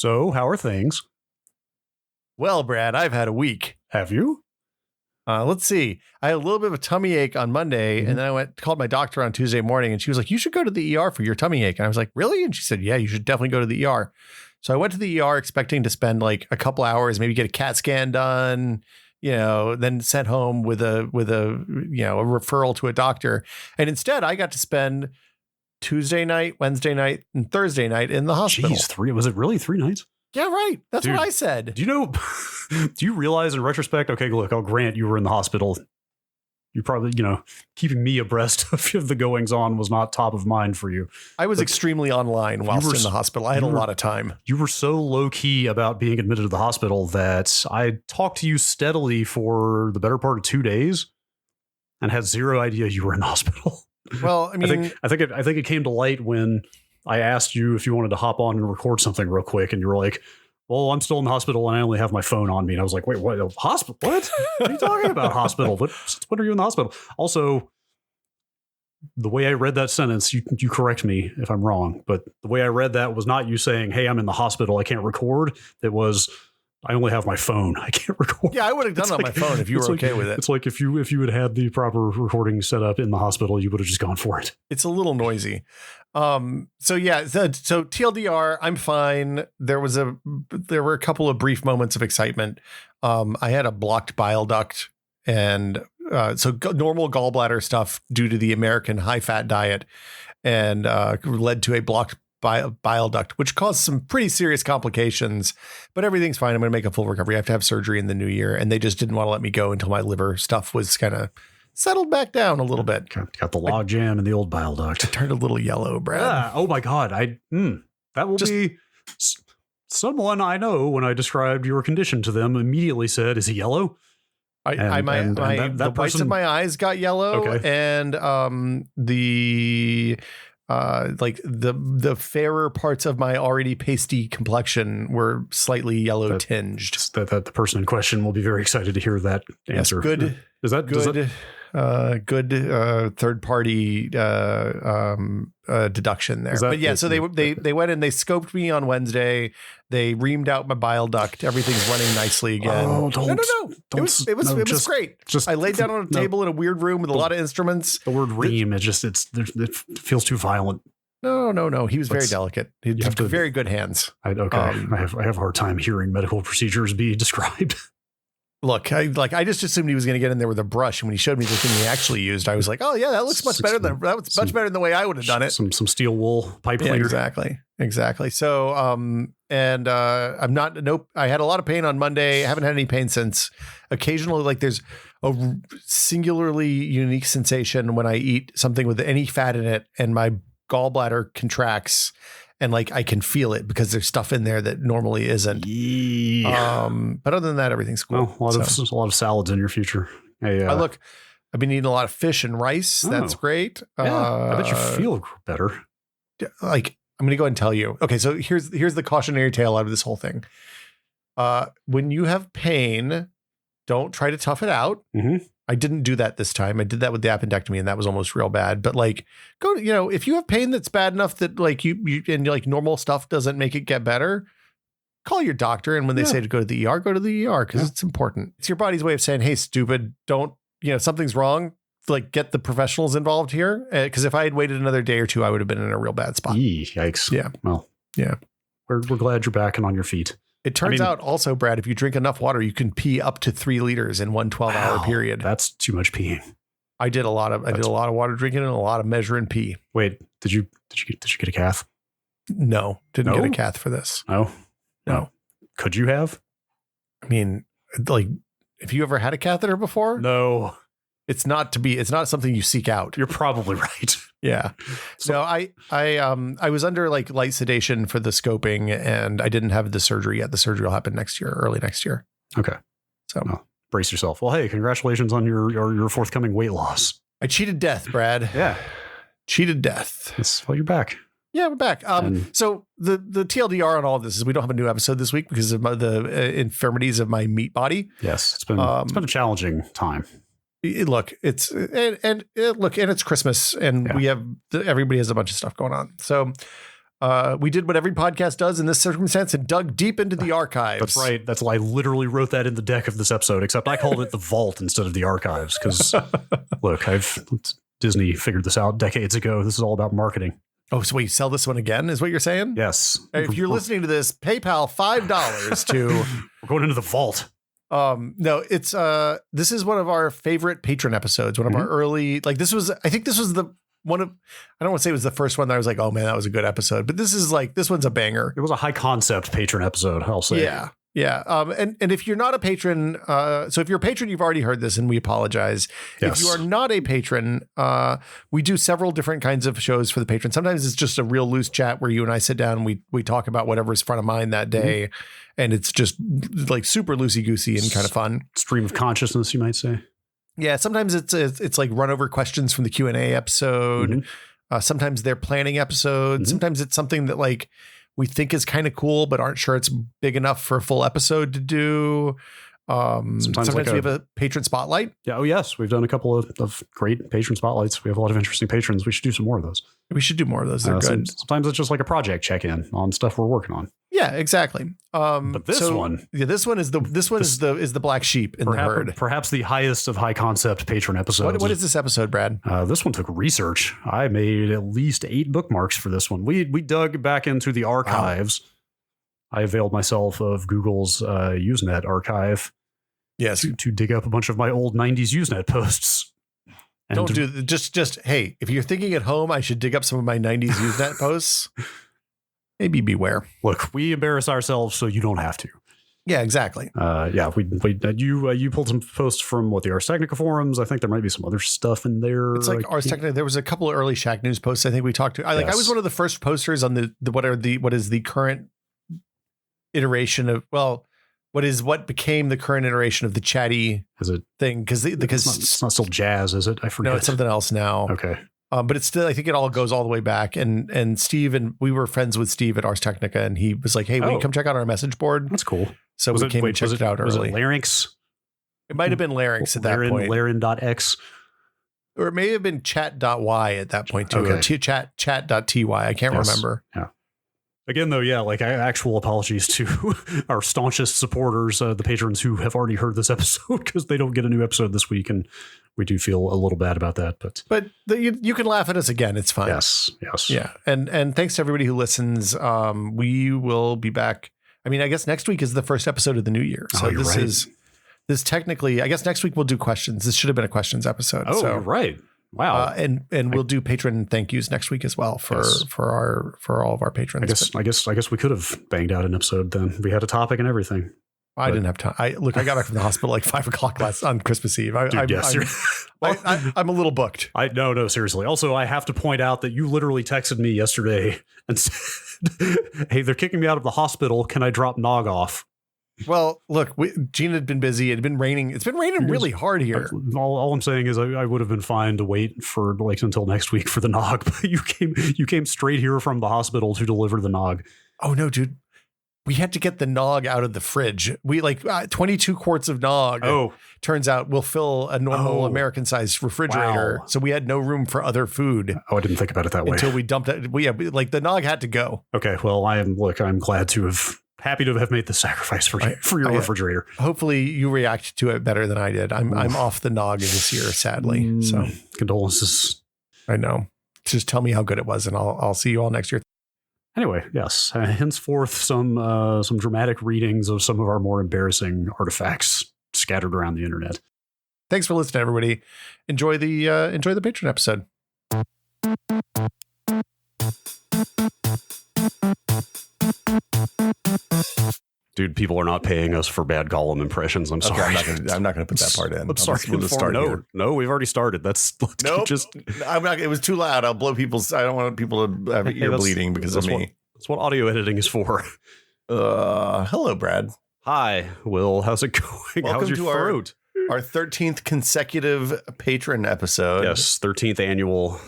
So, how are things? Well, Brad, I've had a week. Have you? Let's see. I had a little bit of a tummy ache on Monday, and then I called my doctor on Tuesday morning, and she was like, "You should go to the ER for your tummy ache." And I was like, "Really?" And she said, "Yeah, you should definitely go to the ER." So I went to the ER expecting to spend like a couple hours, maybe get a CAT scan done, then sent home with a a referral to a doctor. And instead, I got to spend Tuesday night, Wednesday night, and Thursday night in the hospital. Jeez, was it really 3 nights? Yeah, right. That's Dude, what I said. Do you know, do you realize in retrospect, okay, look, I'll grant you were in the hospital. You probably, keeping me abreast of the goings on was not top of mind for you. I was extremely online whilst in the hospital. I had a lot of time. You were so low key about being admitted to the hospital that I talked to you steadily for the better part of 2 days and had zero idea you were in the hospital. Well, I mean, I think it came to light when I asked you if you wanted to hop on and record something real quick, and you were like, "Well, I'm still in the hospital and I only have my phone on me." And I was like, "Wait, what? Hospital? What? What are you talking about? Hospital? What are you in the hospital?" Also, the way I read that sentence, you correct me if I'm wrong, but the way I read that was not you saying, "Hey, I'm in the hospital, I can't record." It was, "I only have my phone, I can't record." Yeah, I would have done it on my phone if you were okay with it. It's like if you had the proper recording set up in the hospital, you would have just gone for it. It's a little noisy. So TLDR, I'm fine. There were a couple of brief moments of excitement. I had a blocked bile duct, and normal gallbladder stuff due to the American high fat diet, and led to a blocked bile duct, which caused some pretty serious complications, but everything's fine. I'm going to make a full recovery. I have to have surgery in the new year, and they just didn't want to let me go until my liver stuff was kind of settled back down a little bit. Got the log jam in the old bile duct. It turned a little yellow, Brad. Yeah. Oh my God. That will be someone I know when I described your condition to them immediately said, "Is he yellow?" The whites of my eyes got yellow, and the fairer parts of my already pasty complexion were slightly yellow tinged. That the person in question will be very excited to hear that answer. Yes, good. Is that good? Good third party deduction there. But yeah, so they went and they scoped me on Wednesday. They reamed out my bile duct. Everything's running nicely again. Oh, no. It was great. I laid down on a table in a weird room with a lot of instruments. The word ream, it feels too violent. No. He was very delicate. He had very good hands. I have a hard time hearing medical procedures be described. Look, I just assumed he was going to get in there with a brush, and when he showed me the thing he actually used, I was like, "Oh yeah, that looks much better than the way I would have done it." Some steel wool pipe cleaner. Exactly. So, I'm not. Nope. I had a lot of pain on Monday. I haven't had any pain since. Occasionally, there's a singularly unique sensation when I eat something with any fat in it, and my gallbladder contracts. And I can feel it because there's stuff in there that normally isn't. Yeah. But other than that, everything's cool. Well, a lot of salads in your future. Hey, look, I've been eating a lot of fish and rice. Oh, that's great. Yeah, I bet you feel better. I'm going to go ahead and tell you. Okay, so here's the cautionary tale out of this whole thing. When you have pain, don't try to tough it out. Mm-hmm. I didn't do that this time. I did that with the appendectomy, and that was almost real bad. But go, if you have pain that's bad enough that you and normal stuff doesn't make it get better, call your doctor. And when they say to go to the ER, go to the ER because it's important. It's your body's way of saying, "Hey, stupid, don't, something's wrong. Get the professionals involved here." Because if I had waited another day or two, I would have been in a real bad spot. Yikes. Yeah. Well, yeah. We're glad you're back and on your feet. It turns out also, Brad, if you drink enough water, you can pee up to 3 liters in one 12-hour period. That's too much peeing. I did a lot of water drinking and a lot of measuring pee. Wait, did you get a cath? No, didn't get a cath for this. No. Could you have? I mean, have you ever had a catheter before? No. It's not something you seek out. You're probably right. Yeah. So I was under light sedation for the scoping, and I didn't have the surgery yet. The surgery will happen early next year. Okay. So brace yourself. Well, hey, congratulations on your forthcoming weight loss. I cheated death, Brad. Yeah. Cheated death. Well, you're back. Yeah, we're back. So the TLDR on all of this is we don't have a new episode this week because of the infirmities of my meat body. Yes. It's been a challenging time. It's Christmas, and we have everybody has a bunch of stuff going on. So We did what every podcast does in this circumstance and dug deep into the archives. That's right. That's I literally wrote that in the deck of this episode, except I called it the vault instead of the archives. Because look, Disney figured this out decades ago. This is all about marketing. Oh, so wait, sell this one again is what you're saying? Yes. If you're listening to this, PayPal $5 to we're going into the vault. No, it's this is one of our favorite patron episodes, one of our early, like this was I don't want to say it was the first one that I was like, oh man, that was a good episode, but this one's a banger. It was a high concept patron episode, I'll say. Yeah. Yeah. And if you're not a patron, so if you're a patron, you've already heard this and we apologize. Yes. If you are not a patron, we do several different kinds of shows for the patron. Sometimes it's just a real loose chat where you and I sit down and we talk about whatever's front of mind that day. And it's just like super loosey goosey and kind of fun. Stream of consciousness, you might say. Yeah. Sometimes it's like run over questions from the Q&A episode. Sometimes they're planning episodes. Sometimes it's something that like we think is kind of cool, but aren't sure it's big enough for a full episode to do. Sometimes we have a patron spotlight. Yeah. Oh, yes. We've done a couple of great patron spotlights. We have a lot of interesting patrons. We should do some more of those. We should do more of those. They're good. Sometimes it's just like a project check-in on stuff we're working on. Yeah, exactly. But this one is the black sheep in the herd. Perhaps the highest of high concept patron episodes. What is this episode, Brad? This one took research. I made at least 8 bookmarks for this one. We dug back into the archives. Wow. I availed myself of Google's Usenet archive. Yes, to dig up a bunch of my old 90s Usenet posts. And just hey, if you're thinking at home, I should dig up some of my 90s Usenet posts. Maybe beware. Look, we embarrass ourselves so you don't have to. Yeah, exactly. You pulled some posts from the Ars Technica forums. I think there might be some other stuff in there. It's like Ars Technica. There was a couple of early Shack News posts I think we talked to. I was one of the first posters on what is the current iteration of what became the current iteration of the chatty thing because it's not still jazz, is it? I forget. No, it's something else now. Okay. But it's still, I think it all goes all the way back. And Steve, and we were friends with Steve at Ars Technica, and he was like, hey, will you come check out our message board? That's cool. So we came and checked it out early. Was it Larynx? It might have been Larynx at that point. Laren.x. Or it may have been chat.y at that point too. Okay. Chat.ty. I can't remember. Yeah. Again, though, actual apologies to our staunchest supporters, the patrons who have already heard this episode because they don't get a new episode this week. And we do feel a little bad about that. But you can laugh at us again. It's fine. Yes. Yeah. And thanks to everybody who listens. We will be back. I mean, I guess next week is the first episode of the new year. So this technically, I guess next week we'll do questions. This should have been a questions episode. Oh, you're right. Wow. And we'll do patron thank yous next week as well for all of our patrons. I guess we could have banged out an episode then. We had a topic and everything. I didn't have time. I got back from the hospital like 5 o'clock on Christmas Eve. I'm a little booked. No, seriously. Also, I have to point out that you literally texted me yesterday and said, hey, they're kicking me out of the hospital. Can I drop Nog off? Well, look, Gene had been busy. It had been raining. It's been raining really hard here. All I'm saying is I would have been fine to wait for until next week for the Nog, but you came straight here from the hospital to deliver the Nog. Oh no, dude. We had to get the Nog out of the fridge. We 22 quarts of Nog. Oh, turns out will fill a normal American sized refrigerator. Wow. So we had no room for other food. Oh, I didn't think about it that way. Until we dumped it. The Nog had to go. Okay. Well, I'm glad to have happy to have made the sacrifice for your refrigerator. Hopefully you react to it better than I did. I'm off the Nog this year, sadly. So condolences. I know. Just tell me how good it was and I'll see you all next year. Anyway, yes. Henceforth, some dramatic readings of some of our more embarrassing artifacts scattered around the internet. Thanks for listening, everybody. Enjoy the patron episode. Dude, people are not paying us for bad Gollum impressions. I'm sorry. I'm not gonna put that part in. I'm sorry. We'll just start here. No, we've already started. Nope. I'm not. It was too loud. I'll blow people's. I don't want people to have ear bleeding because of me. That's what audio editing is for. Hello, Brad. Hi, Will. How's it going? Welcome How's your throat? Our 13th consecutive patron episode. Yes, 13th annual.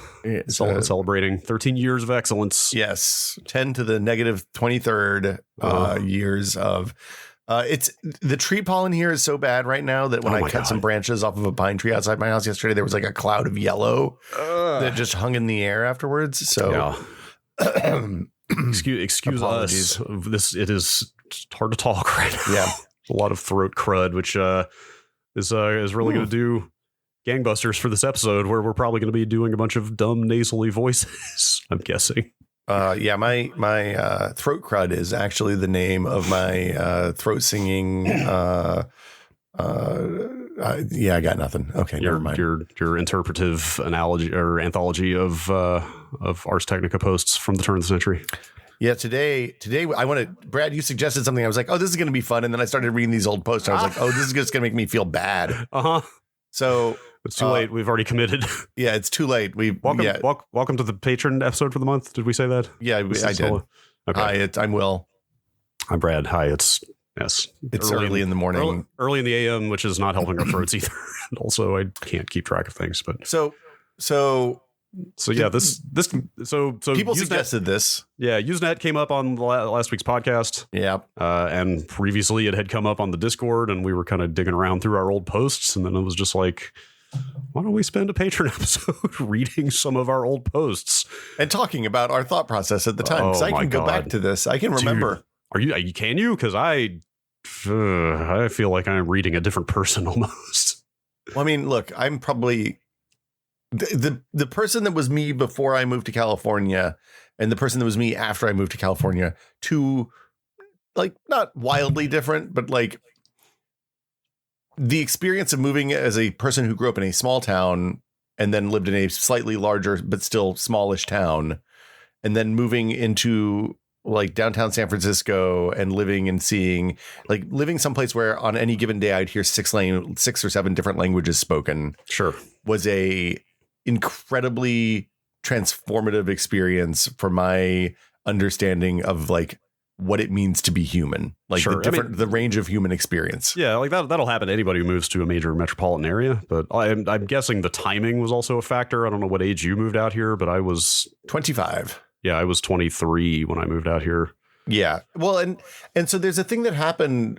Celebrating 13 years of excellence. Yes, 10 to the negative 23rd years of. It's the tree pollen here is so bad right now that when I cut some branches off of a pine tree outside my house yesterday, there was like a cloud of yellow that just hung in the air afterwards. So excuse us. It is hard to talk right now. Yeah. A lot of throat crud, which is really going to do gangbusters for this episode, where we're probably going to be doing a bunch of dumb nasally voices, I'm guessing. Yeah, my throat crud is actually the name of my throat singing. Yeah, I got nothing. Okay, never mind. Your interpretive analogy or anthology of Ars Technica posts from the turn of the century. Yeah, today I want to. Brad, you suggested something. I was like, oh, this is going to be fun, and then I started reading these old posts. And I was like, oh, this is just going to make me feel bad. So it's too late. We've already committed. Yeah, it's too late. Welcome to the patron episode for the month. Did we say that? Yeah, I did. Okay. Hi, I'm Will. I'm Brad. Hi, it's early in the morning. Early in the AM, which is not helping our throats either. And also, I can't keep track of things. But so yeah, so Usenet, people suggested this. Yeah, Usenet came up on last week's podcast. Yeah, and previously it had come up on the Discord, and we were kind of digging around through our old posts, and then it was just like, why don't we spend a patron episode reading some of our old posts and talking about our thought process at the time? Because I can go back to this. I can remember. Dude, can you? Because I feel like I'm reading a different person almost. Well, I mean, look, I'm probably the person that was me before I moved to California, and the person that was me after I moved to California. Two, like, not wildly different, but like the experience of moving as a person who grew up in a small town and then lived in a slightly larger but still smallish town, and then moving into like downtown San Francisco and living someplace where on any given day I'd hear 6 or 7 different languages spoken. Sure. Was a incredibly transformative experience for my understanding of like what it means to be human, like sure. the range of human experience. Yeah, like that'll happen to anybody who moves to a major metropolitan area. But I'm guessing the timing was also a factor. I don't know what age you moved out here, but I was 25. Yeah, I was 23 when I moved out here. Yeah. Well, and so there's a thing that happened.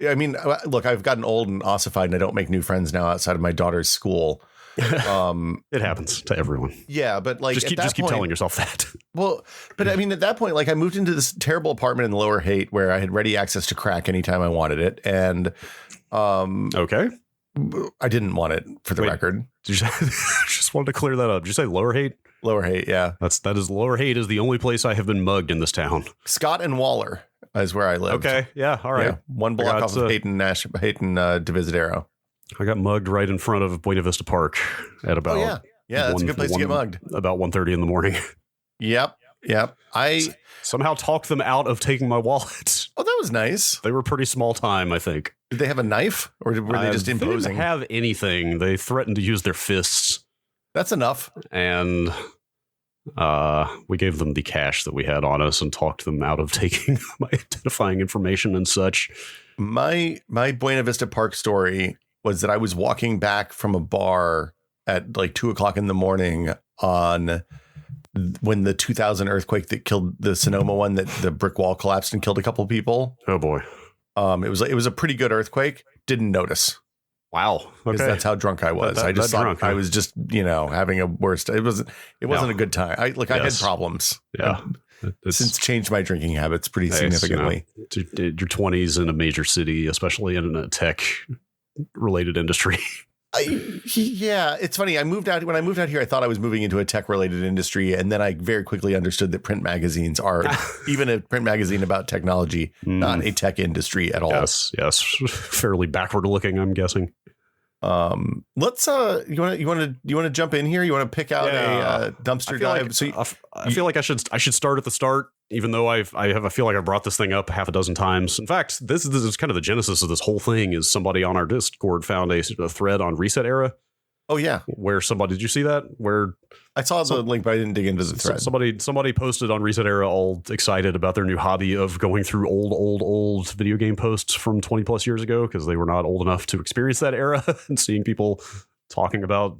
I mean, look, I've gotten old and ossified, and I don't make new friends now outside of my daughter's school. It happens to everyone. Yeah, but like just keep telling yourself that. Well, but I mean, at that point, like I moved into this terrible apartment in the Lower Haight where I had ready access to crack anytime I wanted it, and okay, I didn't want it for the record. Just wanted to clear that up. Did you say Lower Haight? Lower Haight, yeah. That is Lower Haight is the only place I have been mugged in this town. Scott and Waller is where I lived. Okay, yeah, all right. Yeah, one block off of Hayton Divisadero. I got mugged right in front of Buena Vista Park at about that's a good place to get mugged. About 1:30 in the morning. Yep. I somehow talked them out of taking my wallet. Oh, that was nice. They were pretty small time, I think. Did they have a knife, or were they just imposing? They didn't have anything. They threatened to use their fists. That's enough. And we gave them the cash that we had on us and talked them out of taking my identifying information and such. My Buena Vista Park story was that I was walking back from a bar at like 2:00 in the morning on when the 2000 earthquake that killed the Sonoma one, that the brick wall collapsed and killed a couple people. Oh boy. It was a pretty good earthquake. Didn't notice. Wow. Okay. That's how drunk I was. I just thought drunk, I was just, having a worst. It wasn't a good time. I had problems. Yeah. I've since changed my drinking habits pretty significantly. Your 20s in a major city, especially in a tech related industry. It's funny. When I moved out here, I thought I was moving into a tech related industry. And then I very quickly understood that print magazines are, even a print magazine about technology, not a tech industry at all. Yes. Fairly backward looking, I'm guessing. Let's you want to jump in here? You want to pick out a dumpster dive? I feel like I should start at the start, even though I feel like I brought this thing up half a dozen times. In fact, this is kind of the genesis of this whole thing. Is somebody on our Discord found a thread on Reset Era. Oh yeah, where somebody, did you see that? Where I saw the link, but I didn't dig into the thread. Somebody posted on Reset Era, all excited about their new hobby of going through old video game posts from 20 plus years ago, because they were not old enough to experience that era, and seeing people talking about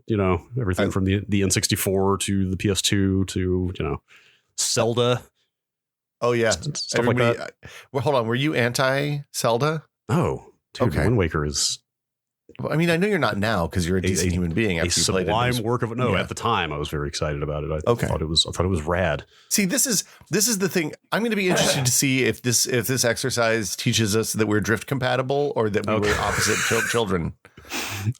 everything from the N64 to the PS2 to Zelda. Oh yeah, stuff like that. Well, hold on, were you anti Zelda? Oh, dude, okay. Wind Waker is I mean, I know you're not now because you're a decent human being. A sublime work of no. Yeah. At the time, I was very excited about it. I Okay. thought it was rad. See, this is the thing. I'm going to be interested to see if this exercise teaches us that we're drift compatible or that we were opposite children.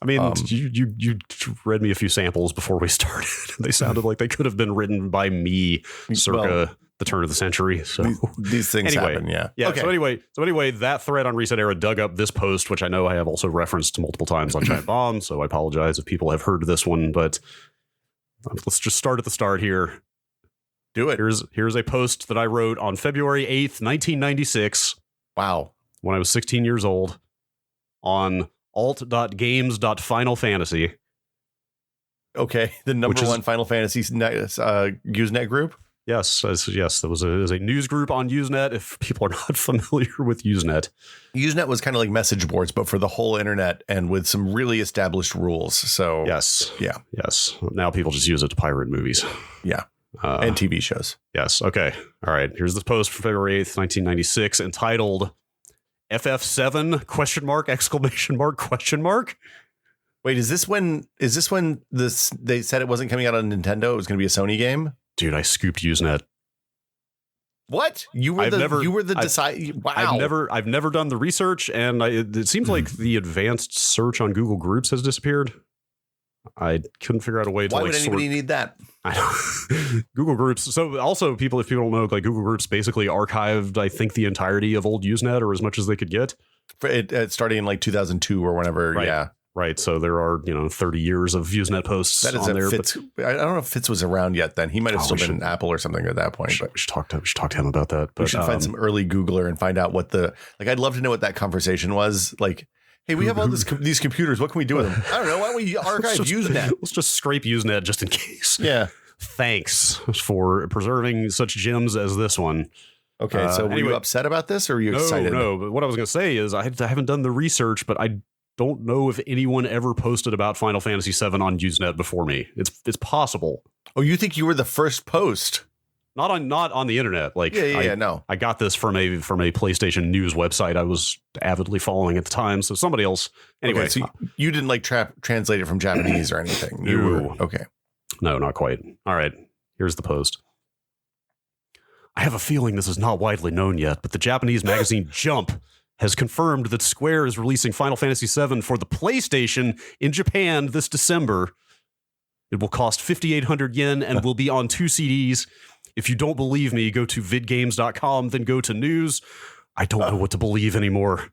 I mean, you read me a few samples before we started. They sounded like they could have been written by me circa the turn of the century. So these things happen. Yeah. Okay. So anyway, that thread on Reset Era dug up this post, which I know I have also referenced multiple times on Giant Bomb. So I apologize if people have heard this one, but let's just start at the start here. Do it. Here's a post that I wrote on February 8th, 1996. Wow. When I was 16 years old on alt.games.final fantasy. Okay. The number one Final Fantasy Usenet group. Yes. There was a news group on Usenet. If people are not familiar with Usenet. Usenet was kind of like message boards, but for the whole internet and with some really established rules. So yes. Yeah. Yes. Now people just use it to pirate movies. Yeah. And TV shows. Yes. Okay. All right. Here's the post from February 8th, 1996 entitled FF7 ? Wait, is this when they said it wasn't coming out on Nintendo? It was going to be a Sony game? Dude, I scooped Usenet. What? You were Wow. I've never done the research, and it seems like the advanced search on Google Groups has disappeared. I couldn't figure out a way to. Why would anybody need that? I don't, Google Groups. So also, if people don't know, like Google Groups basically archived, I think, the entirety of old Usenet or as much as they could get. Starting in like 2002 or whenever. Right. Yeah. Right. So there are, 30 years of Usenet posts that is on there. Fitz, I don't know if Fitz was around yet then. He might have still been in Apple or something at that point. We should talk to him about that. But we should find some early Googler and find out what I'd love to know what that conversation was. Like, hey, we have all these computers. What can we do with them? I don't know. Why don't we archive Usenet? Let's just scrape Usenet just in case. Yeah. Thanks for preserving such gems as this one. Okay. So were you upset about this or were you excited? No. But what I was going to say is I haven't done the research, but I don't know if anyone ever posted about Final Fantasy VII on Usenet before me. It's possible. Oh, you think you were the first post? Not on the internet. Like no. I got this from a PlayStation news website I was avidly following at the time. So somebody else. Anyway, okay, so you didn't like translate it from Japanese or anything. Okay. No, not quite. All right. Here's the post. I have a feeling this is not widely known yet, but the Japanese magazine Jump has confirmed that Square is releasing Final Fantasy VII for the PlayStation in Japan this December. It will cost 5,800 yen and will be on 2 CDs. If you don't believe me, go to vidgames.com, then go to news. I don't know what to believe anymore.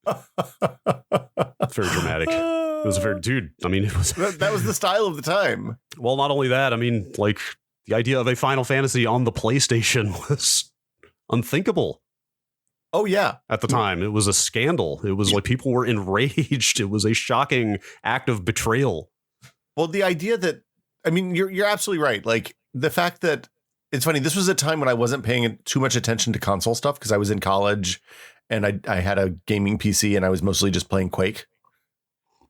Very dramatic. It was it was... That was the style of the time. Well, not only that, like, the idea of a Final Fantasy on the PlayStation was unthinkable. Oh, yeah. At the time, it was a scandal. It was like people were enraged. It was a shocking act of betrayal. Well, the idea that, you're absolutely right. Like, the fact that it's funny, this was a time when I wasn't paying too much attention to console stuff because I was in college and I had a gaming PC and I was mostly just playing Quake,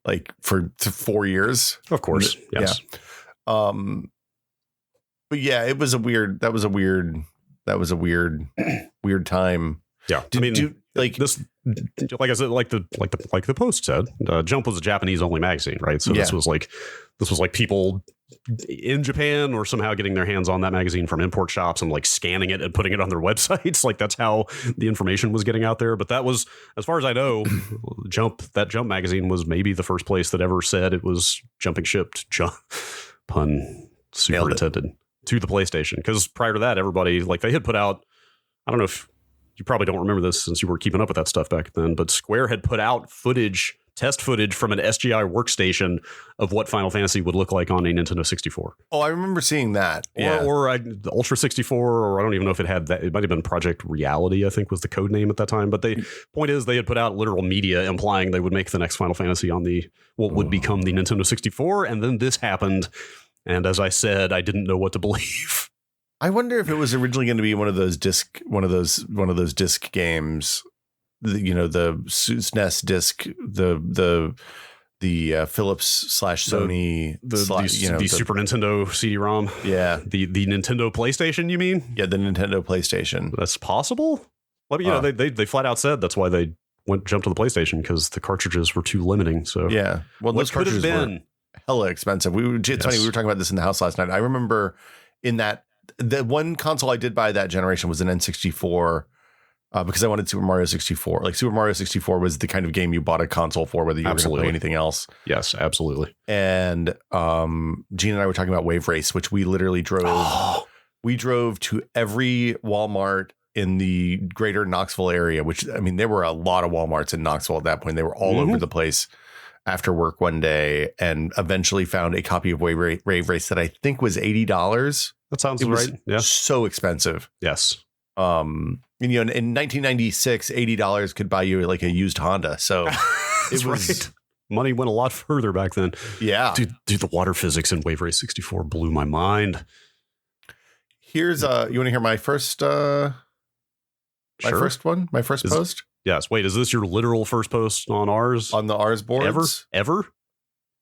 like for 4 years. Of course. Yes. Yeah. But yeah, that was a weird time. Yeah. Like I said, like the post said, Jump was a Japanese only magazine, right? So this was like people in Japan or somehow getting their hands on that magazine from import shops and like scanning it and putting it on their websites. Like that's how the information was getting out there. But that was, as far as I know, Jump magazine was maybe the first place that ever said it was jumping ship to pun superintended to the PlayStation. Because prior to that, everybody, like, they had put out, I don't know if you probably don't remember this since you were keeping up with that stuff back then, but Square had put out test footage from an SGI workstation of what Final Fantasy would look like on a Nintendo 64. Oh, I remember seeing that. Or the Ultra 64, or I don't even know if it had that. It might have been Project Reality, I think was the code name at that time. But the point is they had put out literal media implying they would make the next Final Fantasy on what would become the Nintendo 64. And then this happened. And as I said, I didn't know what to believe. I wonder if it was originally going to be one of those disc games, the SNES disc, the Philips / Sony, the Super Nintendo CD-ROM. Yeah, the Nintendo PlayStation. You mean? Yeah, the Nintendo PlayStation. That's possible. Well, they flat out said that's why they jumped to the PlayStation because the cartridges were too limiting. So yeah, well, what those could have cartridges been were hella expensive. It's funny, we were talking about this in the house last night. I remember in that the one console I did buy that generation was an N64. Because I wanted Super Mario 64. Like Super Mario 64 was the kind of game you bought a console for, whether you were going to play anything else. Yes, absolutely. And Gene and I were talking about Wave Race, which we literally drove. Oh. We drove to every Walmart in the greater Knoxville area, which, I mean, there were a lot of Walmarts in Knoxville at that point. They were all over the place after work one day, and eventually found a copy of Wave Race that I think was $80. That sounds right. Yeah. So expensive. Yes. In 1996, $80 could buy you like a used Honda. So it was right. Money went a lot further back then. Yeah. Dude, the water physics in Wave Race 64 blew my mind. Here's you want to hear my first my first post? Yes. Wait, is this your literal first post on Ars? On the Ars boards? Ever?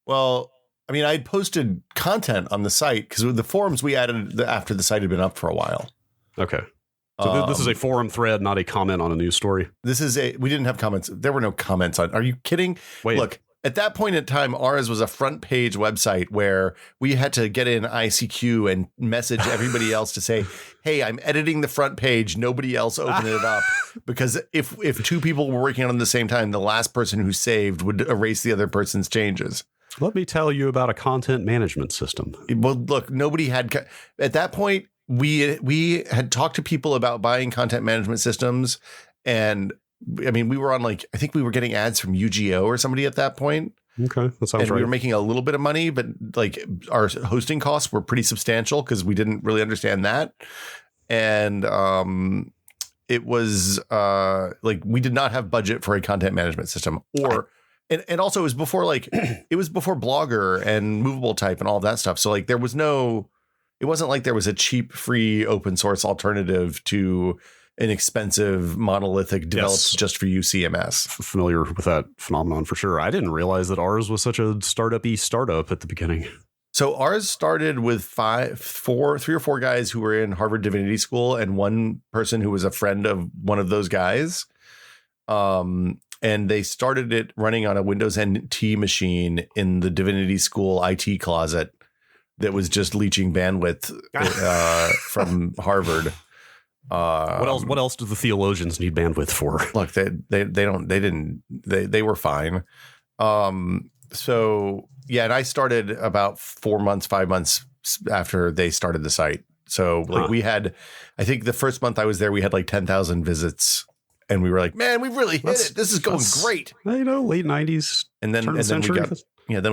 Well, I mean, I posted content on the site because the forums we added after the site had been up for a while. Okay. So this is a forum thread, not a comment on a news story. We didn't have comments. There were no comments on. Are you kidding? Wait. Look, at that point in time, ours was a front page website where we had to get in ICQ and message everybody else to say, hey, I'm editing the front page. Nobody else open it up. Because if two people were working on it at the same time, the last person who saved would erase the other person's changes. Let me tell you about a content management system. Well, look, nobody had at that point. We had talked to people about buying content management systems, and I mean, we were on I think we were getting ads from UGO or somebody at that point. Okay, that sounds right. We were making a little bit of money, but our hosting costs were pretty substantial because we didn't really understand that. And it was we did not have budget for a content management system, and also it was before it was before Blogger and Movable Type and all that stuff. So there was no. It wasn't like there was a cheap, free, open source alternative to an expensive, monolithic developed just for you CMS. Familiar with that phenomenon for sure. I didn't realize that ours was such a startup-y startup at the beginning. So ours started with three or four guys who were in Harvard Divinity School and one person who was a friend of one of those guys. And they started it running on a Windows NT machine in the Divinity School IT closet. That was just leeching bandwidth from Harvard. What else do the theologians need bandwidth for? Look, they were fine. So yeah, and I started about 5 months after they started the site. So we had, I think the first month I was there, we had 10,000 visits. And we were like, man, we've really hit it. This is going great. Late 90s. And then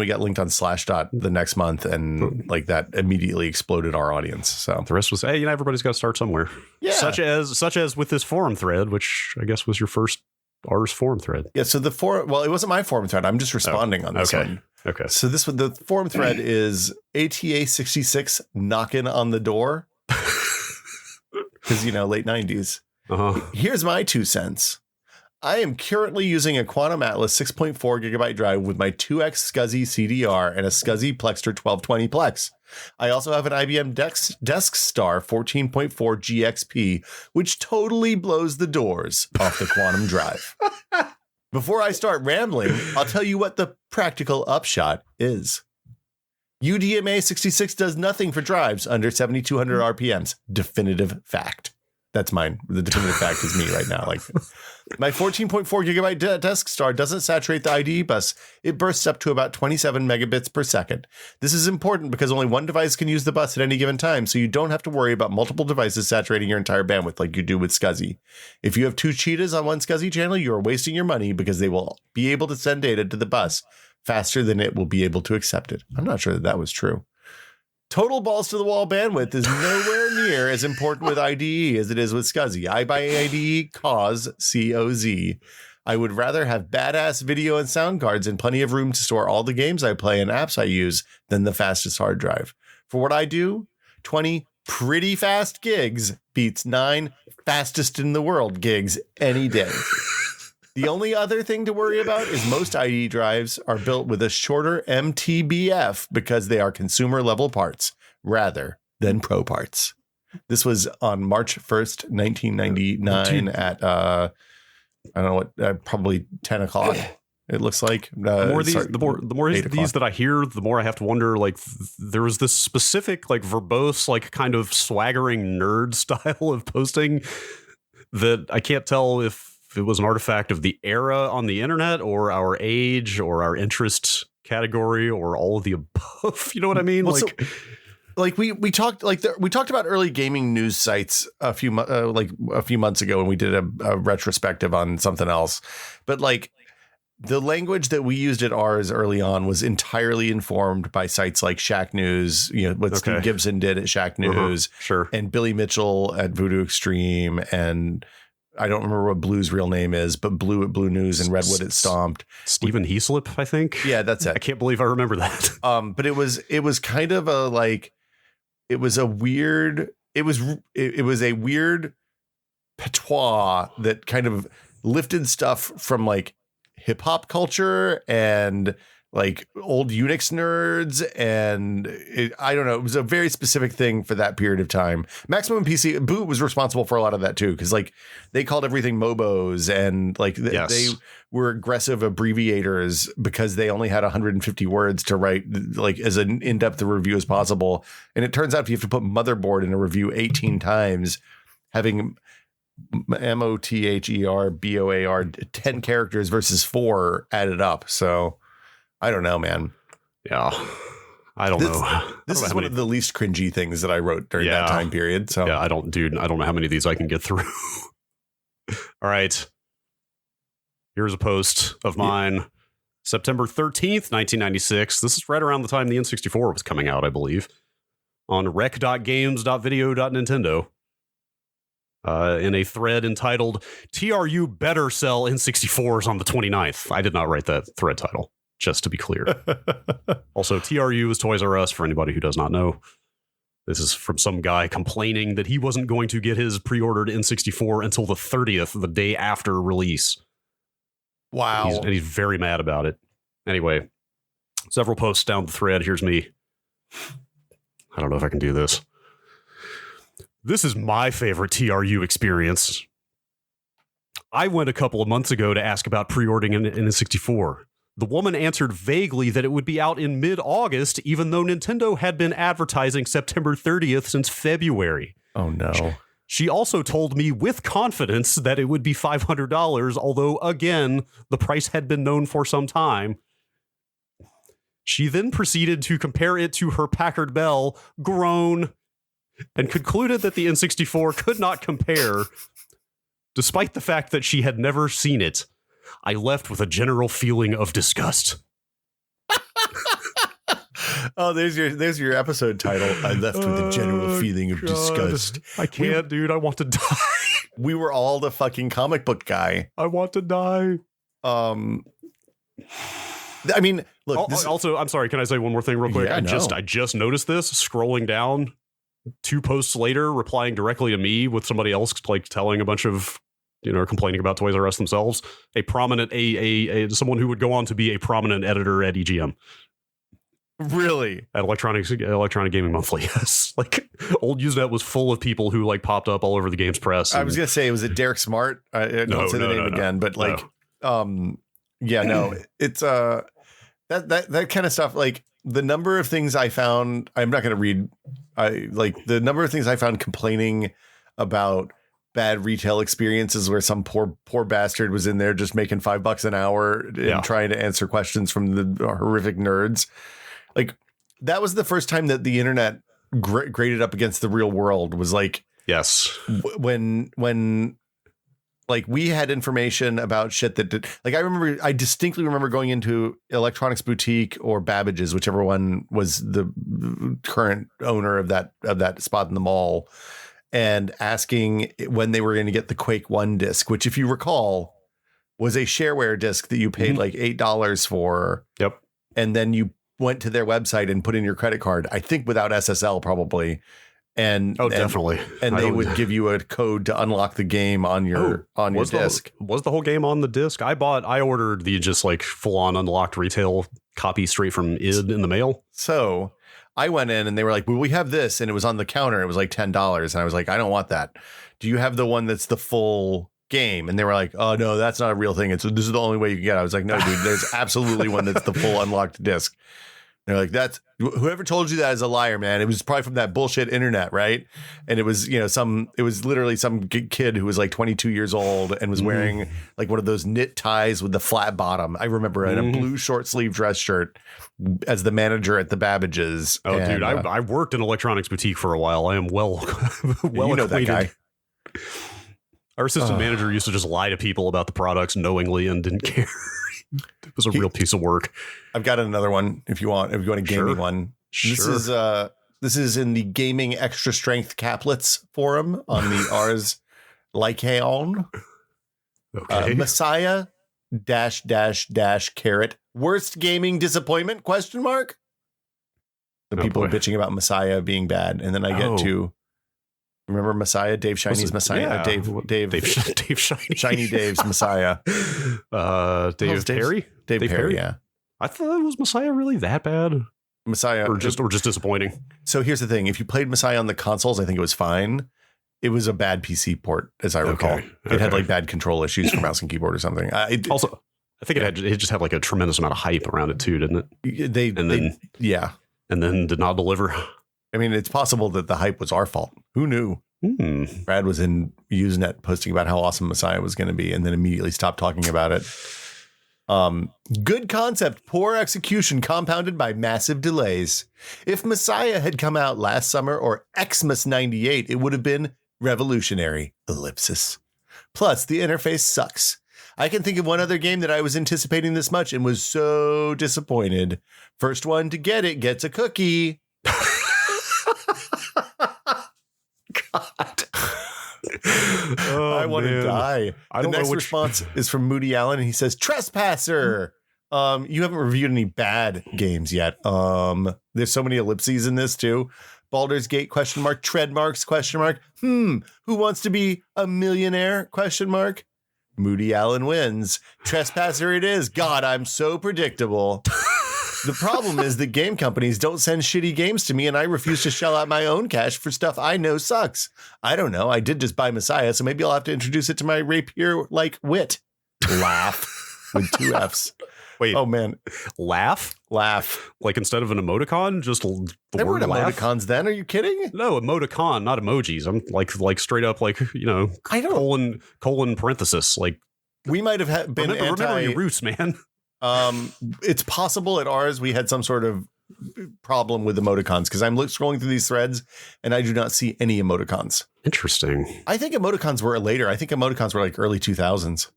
we got linked on Slashdot the next month, and that immediately exploded our audience. So the rest was, everybody's got to start somewhere. Yeah. Such as with this forum thread, which I guess was your first Ars forum thread. Yeah. So the it wasn't my forum thread. I'm just responding on this one. Okay. So the forum thread is ATA 66 knocking on the door because late 90s. Here's my 2 cents. I am currently using a Quantum Atlas 6.4 gigabyte drive with my 2X SCSI CDR and a SCSI Plextor 1220 Plex. I also have an IBM DeskStar 14.4 GXP, which totally blows the doors off the Quantum drive. Before I start rambling, I'll tell you what the practical upshot is. UDMA 66 does nothing for drives under 7,200 RPMs. Definitive fact. That's mine. The definitive fact is me right now. My 14.4 gigabyte DeskStar doesn't saturate the IDE bus. It bursts up to about 27 megabits per second. This is important because only one device can use the bus at any given time, so you don't have to worry about multiple devices saturating your entire bandwidth like you do with SCSI. If you have 2 cheetahs on one SCSI channel, you are wasting your money because they will be able to send data to the bus faster than it will be able to accept it. I'm not sure that was true. Total balls to the wall bandwidth is nowhere near as important with IDE as it is with SCSI. I buy IDE COZ. I would rather have badass video and sound cards and plenty of room to store all the games I play and apps I use than the fastest hard drive. For what I do, 20 pretty fast gigs beats 9 fastest in the world gigs any day. The only other thing to worry about is most IDE drives are built with a shorter MTBF because they are consumer level parts rather than pro parts. This was on March 1st, 1999 at I don't know what, probably 10 o'clock. It looks like the more these that I hear, the more I have to wonder. Like there was this specific, like verbose, like kind of swaggering nerd style of posting that I can't tell if it was an artifact of the era on the internet or our age or our interest category or all of the above. You know what I mean? Well, we talked about early gaming news sites a few months ago when we did a retrospective on something else, but like. The language that we used at Ars early on was entirely informed by sites like Shack News, what Steve Gibson did at Shack News, sure, and Billy Mitchell at Voodoo Extreme, and I don't remember what Blue's real name is, but Blue at Blue News and Redwood at Stomped. Stephen Heaslip, I think. Yeah, that's it. I can't believe I remember that. But it was kind of it was a weird patois that kind of lifted stuff from like hip hop culture and like old Unix nerds. And I don't know. It was a very specific thing for that period of time. Maximum PC Boot was responsible for a lot of that too. Cause like they called everything Mobos and like they were aggressive abbreviators because they only had 150 words to write like as an in-depth review as possible. And it turns out if you have to put motherboard in a review 18 times, having MOTHERBOAR 10 characters versus 4 added up. So I don't know, man. Yeah. I don't know. This is one of the least cringy things that I wrote during that time period. So yeah, I don't know how many of these I can get through. All right. Here's a post of mine. September 13th, 1996. This is right around the time the N64 was coming out, I believe. On rec.games.video.nintendo. In a thread entitled TRU Better Sell N64s on the 29th. I did not write that thread title, just to be clear. Also, TRU is Toys R Us for anybody who does not know. This is from some guy complaining that he wasn't going to get his pre-ordered N64 until the 30th, the day after release. Wow. And he's very mad about it. Anyway, several posts down the thread. Here's me. I don't know if I can do this. This is my favorite TRU experience. I went a couple of months ago to ask about pre-ordering an N64. The woman answered vaguely that it would be out in mid-August, even though Nintendo had been advertising September 30th since February. Oh, no. She also told me with confidence that it would be $500, although, again, the price had been known for some time. She then proceeded to compare it to her Packard Bell, grown, and concluded that the N64 could not compare, despite the fact that she had never seen it. I left with a general feeling of disgust. Oh, there's your episode title. I left with a general feeling of disgust. I can't, dude. I want to die. We were all the fucking comic book guy. I want to die. I mean, look. Also, I'm sorry. Can I say one more thing real quick? Yeah, I just noticed this scrolling down. 2 posts later, replying directly to me with somebody else like telling a bunch of, complaining about Toys R Us themselves. A prominent, someone who would go on to be a prominent editor at EGM. Really? At Electronic Gaming Monthly, yes. Like, old Usenet was full of people who like popped up all over the games press. I was gonna say, was it Derek Smart? I don't say the name again, but like, yeah, no, it's that kind of stuff. Like the number of things I found, I'm not gonna read. The number of things I found complaining about bad retail experiences where some poor bastard was in there just making $5 an hour and trying to answer questions from the horrific nerds. Like that was the first time that the internet graded up against the real world. Was like, yes, when like we had information about shit that did, like I distinctly remember going into Electronics Boutique or Babbage's, whichever one was the current owner of that spot in the mall, and asking when they were going to get the Quake 1 disc, which, if you recall, was a shareware disc that you paid like $8 for. Yep. And then you went to their website and put in your credit card, I think without SSL probably. Definitely. And they would give you a code to unlock the game on your disc. Was the whole game on the disc? I ordered the just like full on unlocked retail copy straight from id in the mail. So I went in and they were like, well, we have this. And it was on the counter. It was like $10. And I was like, I don't want that. Do you have the one that's the full game. And they were like, oh, no, that's not a real thing. This is the only way you can get it. I was like, no, dude, there's absolutely one that's the full unlocked disc. They're like, that's whoever told you that is a liar, man. It was probably from that bullshit internet, right? And it was, it was literally some kid who was like 22 years old and was wearing like one of those knit ties with the flat bottom. I remember in a blue short sleeve dress shirt as the manager at the Babbage's. Oh, dude, I worked in electronics boutique for a while. I am well acquainted. That guy. Our assistant manager used to just lie to people about the products knowingly and didn't care. It was a real piece of work. I've got another one if you want a gaming one. Sure. This is in the gaming extra strength caplets forum on the Ars Lycaon. Okay. Messiah -- worst gaming disappointment ? The people are bitching about Messiah being bad, and then I get to remember Messiah, Dave Shiny's Messiah, Dave Shiny Dave's Messiah. Dave Perry? Dave Perry, yeah. I thought was Messiah really that bad? Messiah or just disappointing. So here's the thing: if you played Messiah on the consoles, I think it was fine. It was a bad PC port, as I recall. It had like bad control issues for mouse and keyboard or something. I think it just had like a tremendous amount of hype around it too, didn't it? And then did not deliver. I mean, it's possible that the hype was our fault. Who knew? Brad was in Usenet posting about how awesome Messiah was going to be and then immediately stopped talking about it. Good concept, poor execution compounded by massive delays. If Messiah had come out last summer or Xmas 98, it would have been revolutionary. Ellipsis. Plus, the interface sucks. I can think of one other game that I was anticipating this much and was so disappointed. First one to get it gets a cookie. God. I want to die. The next response is from Moody Allen, and he says, Trespasser. You haven't reviewed any bad games yet. There's so many ellipses in this too. Baldur's Gate ? Tread marks ? Who wants to be a millionaire ? Moody Allen wins. Trespasser it is. God, I'm so predictable. The problem is that game companies don't send shitty games to me, and I refuse to shell out my own cash for stuff I know sucks. I don't know. I did just buy Messiah, so maybe I'll have to introduce it to my rapier-like wit. Laugh with 2 Fs. Wait. Oh, man. Laugh? Like instead of an emoticon, just the there word weren't laugh? Emoticons then. Are you kidding? No, emoticon, not emojis. I'm like straight up I don't colon parenthesis. Like we might have been remember your roots, man. It's possible at ours we had some sort of problem with emoticons because I'm scrolling through these threads and I do not see any emoticons. Interesting. I think emoticons were later. I think emoticons were like early 2000s.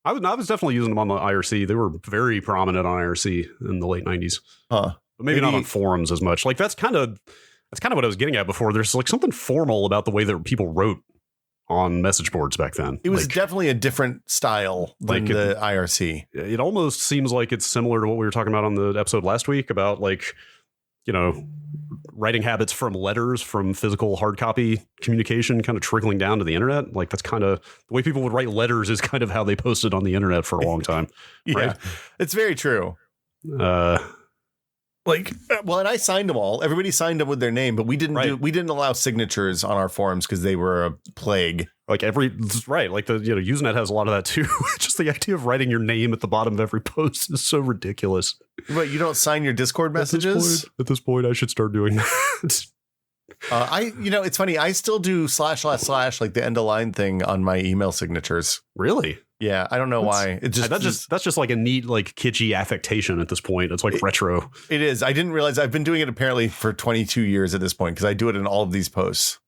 I was definitely using them on the IRC. They were very prominent on IRC in the late 90s. But maybe not on forums as much. Like that's kind of what I was getting at before. There's like something formal about the way that people wrote on message boards back then. It was definitely a different style than the IRC. It almost seems like it's similar to what we were talking about on the episode last week about writing habits from letters, from physical hard copy communication kind of trickling down to the internet. Like that's kind of the way people would write letters is kind of how they posted on the internet for a long time. Right? It's very true. And I signed them all. Everybody signed them with their name, but we didn't allow signatures on our forums because they were a plague. Like the Usenet has a lot of that too. Just the idea of writing your name at the bottom of every post is so ridiculous. But you don't sign your Discord messages? At this point, I should start doing that. It's funny. I still do / like the end of line thing on my email signatures. Really? Yeah, I don't know why. That's just like a neat, like kitschy affectation at this point. It's like retro. It is. I didn't realize I've been doing it apparently for 22 years at this point because I do it in all of these posts.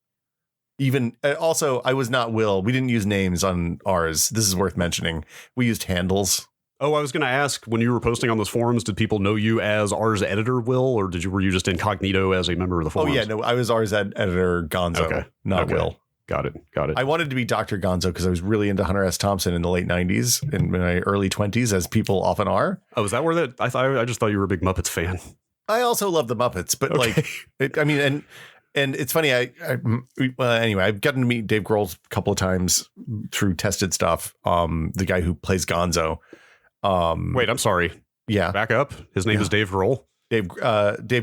Even also, I was not Will. We didn't use names on ours. This is worth mentioning. We used handles. Oh, I was going to ask, when you were posting on those forums, did people know you as Ars editor Will, or were you just incognito as a member of the forums? Oh yeah, no, I was Ars editor Gonzo, not Will. Got it. I wanted to be Dr. Gonzo because I was really into Hunter S. Thompson in the late 90s and in my early 20s, as people often are. Oh, is that where that? I just thought you were a big Muppets fan. I also love the Muppets, but and it's funny. Anyway, I've gotten to meet Dave Grohl a couple of times through tested stuff. The guy who plays Gonzo. Wait, I'm sorry. Yeah, back up. His name is Dave Grohl. Dave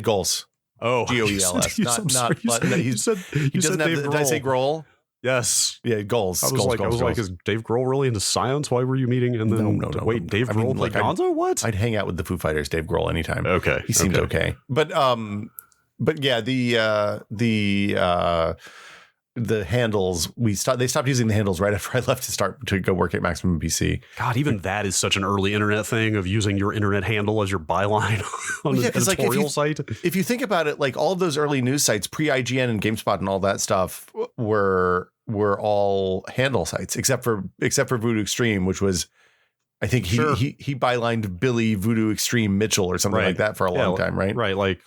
Goels. Oh, Goels. He doesn't have. Did I say Grohl? Yes. Yeah, goals. I was like, is Dave Grohl really into science? Why were you meeting? And then No. wait, Dave Grohl played Gonzo? What? I'd hang out with the Foo Fighters, Dave Grohl, anytime. Okay, he seemed okay. But yeah, the handles they stopped using the handles right after I left to go work at Maximum PC. God, even that is such an early internet thing of using your internet handle as your byline on an editorial site. If you think about it, like all of those early news sites, pre-IGN and GameSpot and all that stuff were all handle sites, except for Voodoo Extreme, which was, I think he bylined Billy Voodoo Extreme Mitchell or something like that for a long time, right? Right, like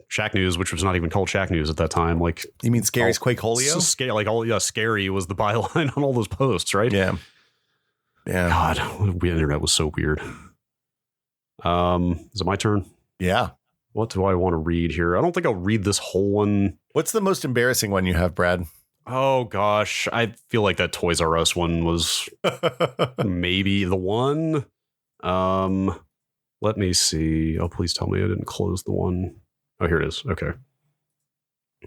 Shack News, which was not even called Shack News at that time. Like, you mean Scary's Quakeholio? Scary was the byline on all those posts, right? Yeah. God, the internet was so weird. Is it my turn? Yeah. What do I want to read here? I don't think I'll read this whole one. What's the most embarrassing one you have, Brad? Oh, gosh. I feel like that Toys R Us one was maybe the one. Let me see. Oh, please tell me I didn't close the one. Oh, here it is. Okay.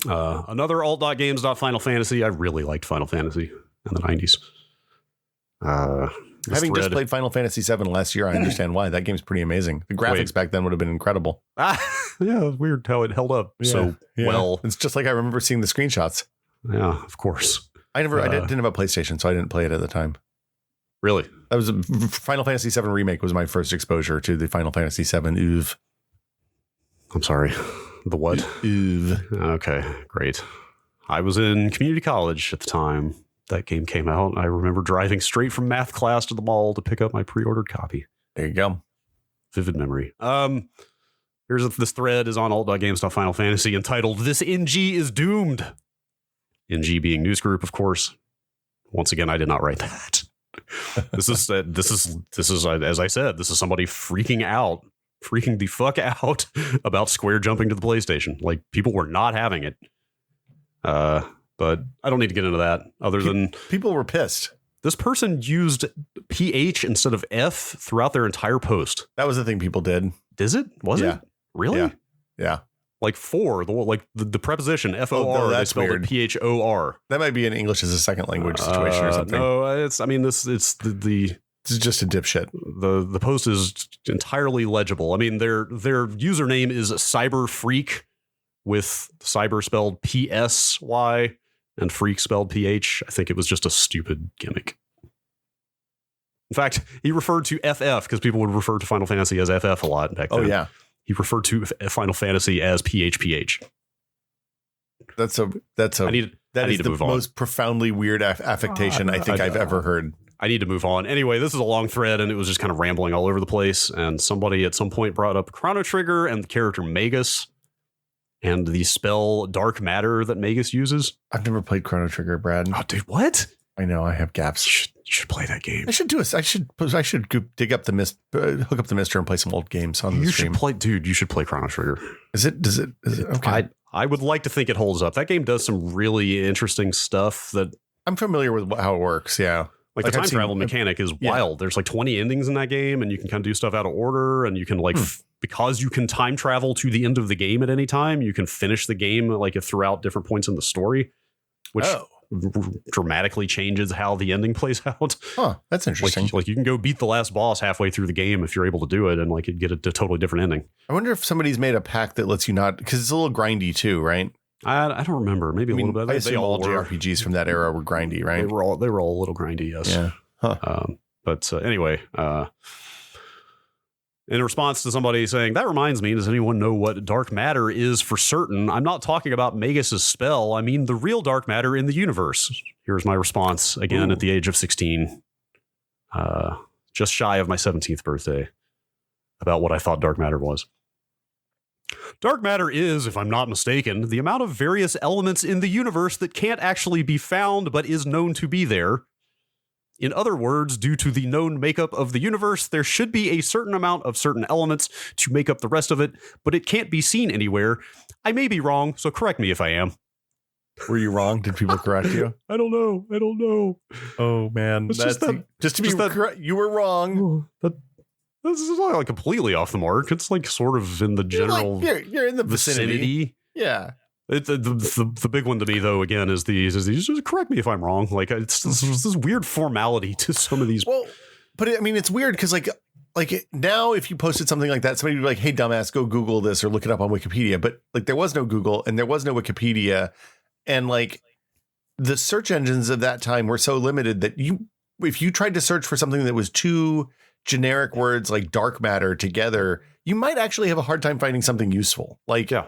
Another alt.games.Final Fantasy. I really liked Final Fantasy in the 90s. Having just played Final Fantasy VII last year, I understand why. That game's pretty amazing. The graphics back then would have been incredible. Yeah, it was weird how it held up well. It's just like I remember seeing the screenshots. Yeah, of course. I didn't have a PlayStation, so I didn't play it at the time. Really? That was Final Fantasy VII Remake was my first exposure to the Final Fantasy VII OOV. I'm sorry. The what? OOV. Okay, great. I was in community college at the time that game came out. I remember driving straight from math class to the mall to pick up my pre-ordered copy. There you go. Vivid memory. This thread is on alt.games.Final Fantasy entitled "This NG is Doomed." NG being news group, of course. Once again, I did not write that. This is as I said, this is somebody freaking the fuck out about Square jumping to the PlayStation. Like, people were not having it. But I don't need to get into that other than people were pissed. This person used PH instead of F throughout their entire post. That was the thing people did. Was it? Really? Yeah. Like the preposition FOR, they spelled it PHOR. That might be an English as a second language situation or something. No, it's the this is just a dipshit. The post is entirely legible. I mean, their username is Cyber Freak with cyber spelled PSY and freak spelled PH. I think it was just a stupid gimmick. In fact, he referred to FF because people would refer to Final Fantasy as FF a lot back then. Oh, yeah. He referred to Final Fantasy as PHPH. That is the most profoundly weird affectation I think I've ever heard. I need to move on. Anyway, this is a long thread, and it was just kind of rambling all over the place. And somebody at some point brought up Chrono Trigger and the character Magus and the spell Dark Matter that Magus uses. I've never played Chrono Trigger, Brad. Oh, dude, what? I know I have gaps. You should play that game. I should dig up the hook up the Mister and play some old games on the stream. You should play Chrono Trigger. Is it okay? I would like to think it holds up. That game does some really interesting stuff that I'm familiar with how it works. Yeah. Like the time travel mechanic is wild. There's like 20 endings in that game, and you can kind of do stuff out of order, and you can because you can time travel to the end of the game at any time, you can finish the game like throughout different points in the story, which dramatically changes how the ending plays out. Huh, that's interesting. Like you can go beat the last boss halfway through the game if you're able to do it, and like get a totally different ending. I wonder if somebody's made a pack that lets you not, because it's a little grindy too, right? I don't remember. Maybe a little bit. I assume all JRPGs from that era were grindy, right? They were all a little grindy, yes. Yeah. Huh. But anyway, in response to somebody saying, that reminds me, does anyone know what dark matter is for certain? I'm not talking about Magus's spell. I mean the real dark matter in the universe. Here's my response again at the age of 16, just shy of my 17th birthday, about what I thought dark matter was. Dark matter is, if I'm not mistaken, the amount of various elements in the universe that can't actually be found but is known to be there. In other words, due to the known makeup of the universe, there should be a certain amount of certain elements to make up the rest of it, but it can't be seen anywhere. I may be wrong, so correct me if I am. Were you wrong? Did people correct you? I don't know. Oh, man. Just to be correct, you were wrong. This is not like completely off the mark. It's like sort of in the general you're in the vicinity. Yeah. The big one to me though again is these just correct me if I'm wrong. Like it's this weird formality to some of these. Well, but I mean it's weird because like now if you posted something like that, somebody would be like, hey dumbass, go Google this or look it up on Wikipedia. But like there was no Google and there was no Wikipedia, and like the search engines of that time were so limited that if you tried to search for something that was two generic words like dark matter together, you might actually have a hard time finding something useful. Like, yeah,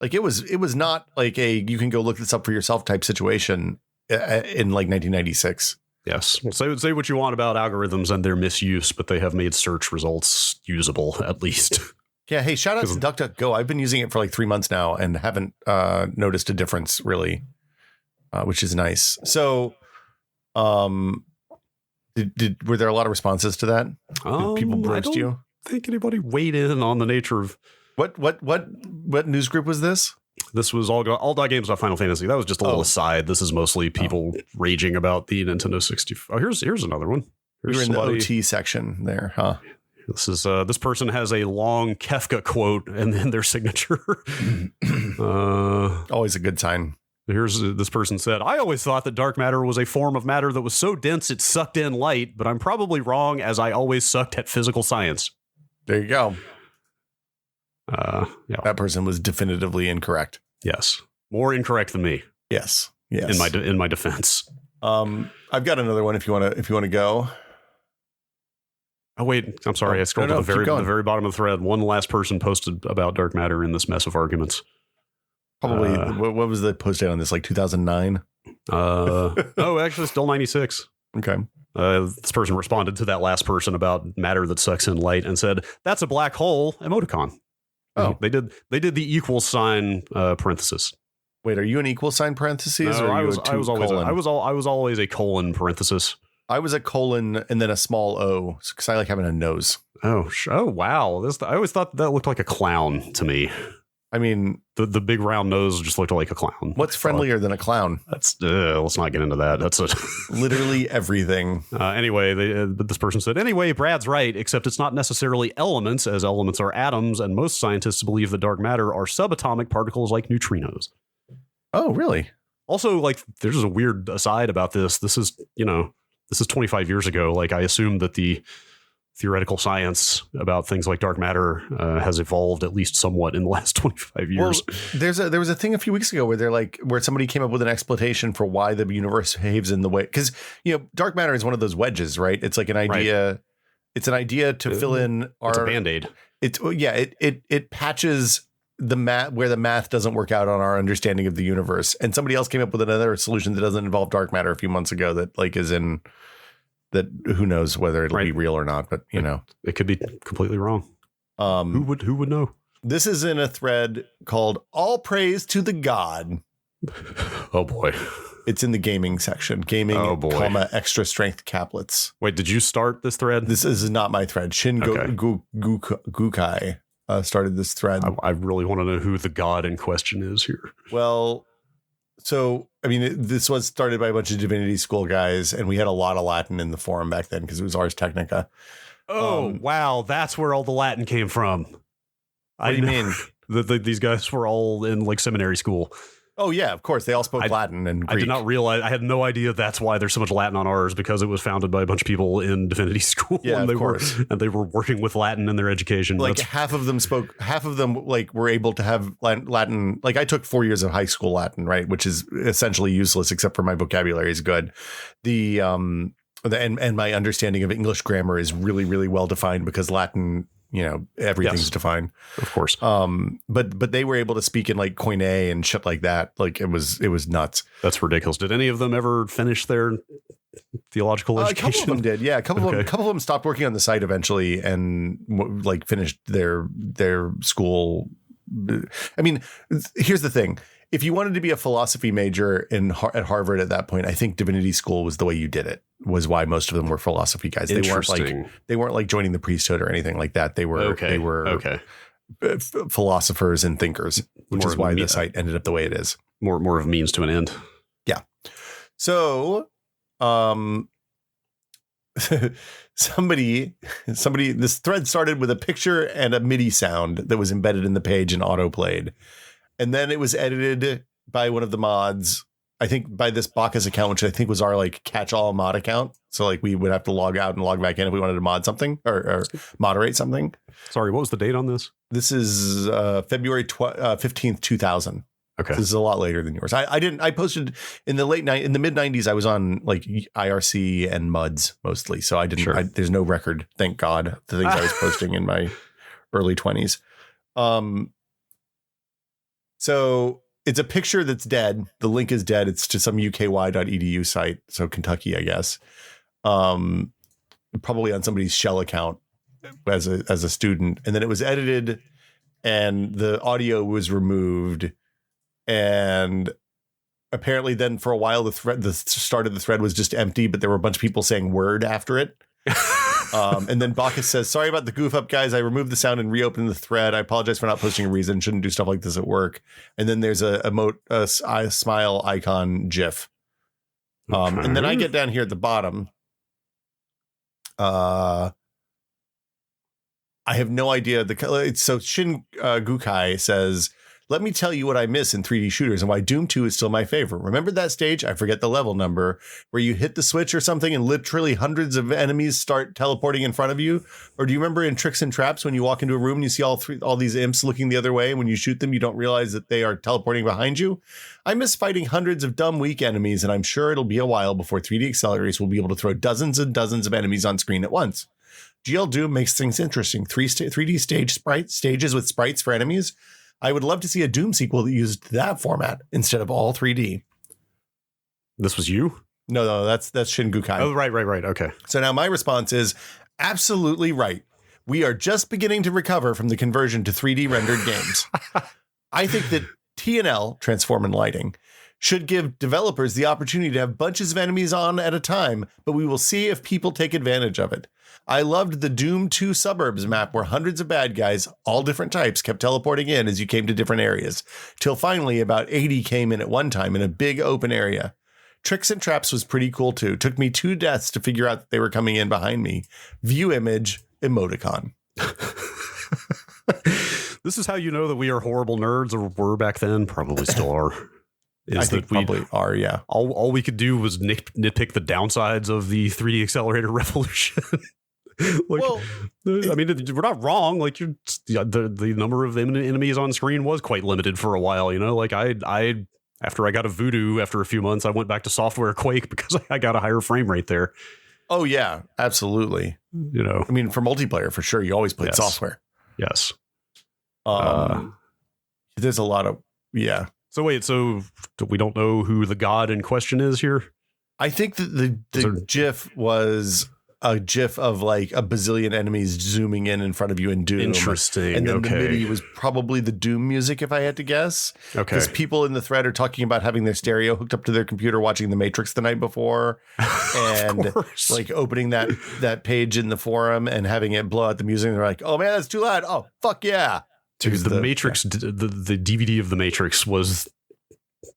like it was not like you can go look this up for yourself type situation in like 1996. Yes. Say what you want about algorithms and their misuse, but they have made search results usable at least. Yeah. Hey, shout out to DuckDuckGo. I've been using it for like 3 months now and haven't noticed a difference really, which is nice. So, were there a lot of responses to that? Did people bridged you? I think anybody weighed in on the nature of what news group was this? This was all.games.Final Fantasy. That was just a little aside. This is mostly people raging about the Nintendo 64. Oh, here's another one. You're in the OT section there, huh? This is this person has a long Kefka quote and then their signature. Always a good sign. Here's this person said, I always thought that dark matter was a form of matter that was so dense it sucked in light, but I'm probably wrong as I always sucked at physical science. There you go. Yeah. That person was definitively incorrect. Yes. More incorrect than me. Yes. In my defense. I've got another one if you want to go. Oh, wait. I'm sorry. I scrolled to the very bottom of the thread. One last person posted about dark matter in this mess of arguments. Probably, what was the post date on this? Like 2009? Actually, still 96. Okay. This person responded to that last person about matter that sucks in light and said, "That's a black hole emoticon." Oh, they did the equal sign parenthesis. Wait, are you an equal sign parentheses? No, or I was always a colon parenthesis. I was a colon and then a small O because I like having a nose. Oh wow! I always thought that looked like a clown to me. I mean, the big round nose just looked like a clown. What's friendlier than a clown? That's let's not get into that. That's literally everything. Anyway, this person said, anyway, Brad's right, except it's not necessarily elements, as elements are atoms, and most scientists believe that dark matter are subatomic particles like neutrinos. Oh, really? Also, like, there's a weird aside about this. This is 25 years ago. Like, I assume that the theoretical science about things like dark matter has evolved at least somewhat in the last 25 years. Well, there was a thing a few weeks ago where somebody came up with an explanation for why the universe behaves in the way, because dark matter is one of those wedges, right? It's like an idea. Right. It's an idea to fill in it's a Band-Aid. It patches the math where the math doesn't work out on our understanding of the universe. And somebody else came up with another solution that doesn't involve dark matter a few months ago that like is in. That who knows whether it'll be real or not, but it could be completely wrong. Who would know? This is in a thread called "All Praise to the God." Oh boy, it's in the gaming section. Gaming, extra strength caplets. Wait, did you start this thread? This is not my thread. Shin Gukai started this thread. I really want to know who the God in question is here. Well. So, I mean, this was started by a bunch of Divinity School guys, and we had a lot of Latin in the forum back then because it was Ars Technica. Oh, wow. That's where all the Latin came from. What do you mean? These guys were all in like seminary school. Oh, yeah, of course. They all spoke Latin and Greek. I did not realize. I had no idea that's why there's so much Latin on ours, because it was founded by a bunch of people in Divinity School. Yeah, and of course. They were working with Latin in their education. Like half of them like were able to have Latin. Like I took 4 years of high school Latin, right? Which is essentially useless except for my vocabulary is good. And my understanding of English grammar is really, really well defined because Latin, everything's defined, of course. But they were able to speak in like Koine and shit like that. Like it was nuts. That's ridiculous. Did any of them ever finish their theological education? A couple of them did. Yeah. A couple of them stopped working on the site eventually and like finished their school. I mean, here's the thing. If you wanted to be a philosophy major at Harvard at that point, I think Divinity School was the way you did it. Was why most of them were philosophy guys. They weren't like joining the priesthood or anything like that. They were philosophers and thinkers, which is why the site ended up the way it is. More of a means to an end. Yeah. So, somebody. This thread started with a picture and a MIDI sound that was embedded in the page and auto played. And then it was edited by one of the mods, I think by this Bacchus account, which I think was our like catch-all mod account. So like we would have to log out and log back in if we wanted to mod something or moderate something. Sorry, what was the date on this? This is February 15th, 2000. Okay. This is a lot later than yours. I posted in the mid 90s. I was on like IRC and MUDs mostly. So I didn't, Sure. There's no record. Thank God. The things I was posting in my early 20s. So it's a picture that's dead. The link is dead. It's to some uky.edu site. So Kentucky, I guess. Probably on somebody's shell account as a student. And then it was edited and the audio was removed. And apparently then for a while, the start of the thread was just empty, but there were a bunch of people saying word after it. And then Bacchus says, sorry about the goof up, guys. I removed the sound and reopened the thread. I apologize for not posting a reason. Shouldn't do stuff like this at work. And then there's a smile icon GIF. And then I get down here at the bottom. I have no idea. So Shin Gukai says, let me tell you what I miss in 3D shooters and why Doom 2 is still my favorite. Remember that stage? I forget the level number where you hit the switch or something and literally hundreds of enemies start teleporting in front of you. Or do you remember in Tricks and Traps when you walk into a room and you see all these imps looking the other way? And when you shoot them, you don't realize that they are teleporting behind you. I miss fighting hundreds of dumb, weak enemies, and I'm sure it'll be a while before 3D accelerators will be able to throw dozens and dozens of enemies on screen at once. GL Doom makes things interesting. 3D stages with sprites for enemies. I would love to see a Doom sequel that used that format instead of all 3D. This was you? No, that's Shin Gukai. Oh, right. Okay. So now my response is absolutely right. We are just beginning to recover from the conversion to 3D rendered games. I think that TNL, Transform and Lighting, should give developers the opportunity to have bunches of enemies on at a time, but we will see if people take advantage of it. I loved the Doom 2 Suburbs map where hundreds of bad guys, all different types, kept teleporting in as you came to different areas, till finally about 80 came in at one time in a big open area. Tricks and Traps was pretty cool too. Took me 2 deaths to figure out that they were coming in behind me. View image, emoticon. This is how you know that we are horrible nerds, or were back then, probably still are. I think probably are, yeah. All we could do was nitpick the downsides of the 3D accelerator revolution. I mean, we're not wrong. Like the number of enemies on screen was quite limited for a while. You know, like I after I got a Voodoo after a few months, I went back to software Quake because I got a higher frame rate there. Oh yeah, absolutely. You know, I mean, for multiplayer, for sure, you always played software. Yes. There's a lot of So wait, so we don't know who the god in question is here? I think that the GIF was a GIF of like a bazillion enemies zooming in front of you in Doom. Interesting. And then the MIDI was probably the Doom music, if I had to guess. Okay. Because people in the thread are talking about having their stereo hooked up to their computer, watching The Matrix the night before, and like opening that page in the forum and having it blow out the music. And they're like, "Oh man, that's too loud! Oh fuck yeah!" Dude, the Matrix, the DVD of The Matrix was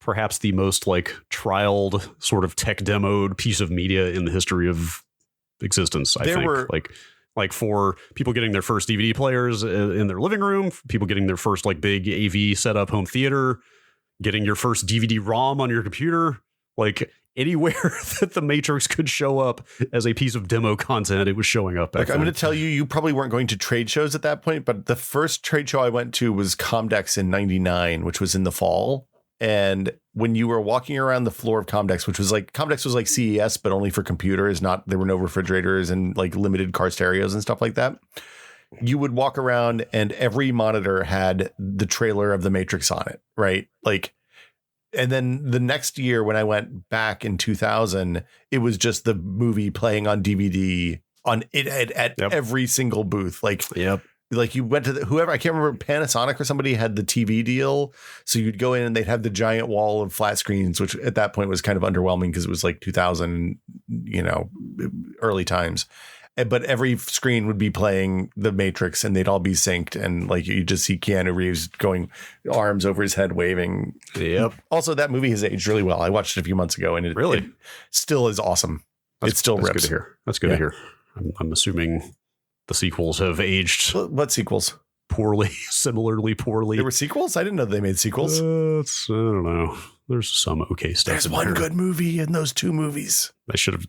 perhaps the most like trialed, sort of tech demoed piece of media in the history of existence. I think like for people getting their first DVD players in their living room, people getting their first like big AV setup home theater, getting your first DVD ROM on your computer, like anywhere that the Matrix could show up as a piece of demo content, it was showing up. Like, I'm going to tell you, you probably weren't going to trade shows at that point, but the first trade show I went to was Comdex in '99, which was in the fall. And when you were walking around the floor of Comdex, which was like Comdex was like CES, but only for computers, there were no refrigerators and like limited car stereos and stuff like that. You would walk around and every monitor had the trailer of The Matrix on it. Right. Like, and then the next year when I went back in 2000, it was just the movie playing on DVD on it at every single booth. Like you went to whoever, I can't remember, Panasonic or somebody had the TV deal. So you'd go in and they'd have the giant wall of flat screens, which at that point was kind of underwhelming because it was like 2000, early times. But every screen would be playing The Matrix and they'd all be synced. And like you just see Keanu Reeves going arms over his head, waving. Yep. Also, that movie has aged really well. I watched it a few months ago and it still is awesome. It still rips. Good to hear. That's good to hear. I'm assuming the sequels have aged. What sequels? poorly, similarly poorly. There were sequels? I didn't know they made sequels. I don't know. There's some okay stuff. There's one good movie in those 2 movies. They should have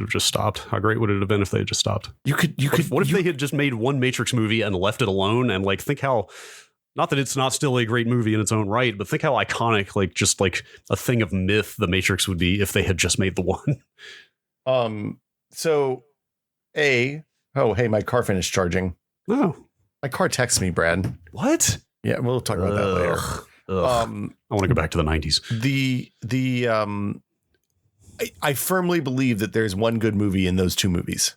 just stopped. How great would it have been if they had just stopped? What if they had just made one Matrix movie and left it alone and like think how, not that it's not still a great movie in its own right, but think how iconic, like just like a thing of myth the Matrix would be if they had just made the one. So hey, my car finished charging. Oh, my car texts me, Brad. What? Yeah, we'll talk about that later. I want to go back to the 90s. I firmly believe that there's one good movie in those 2 movies.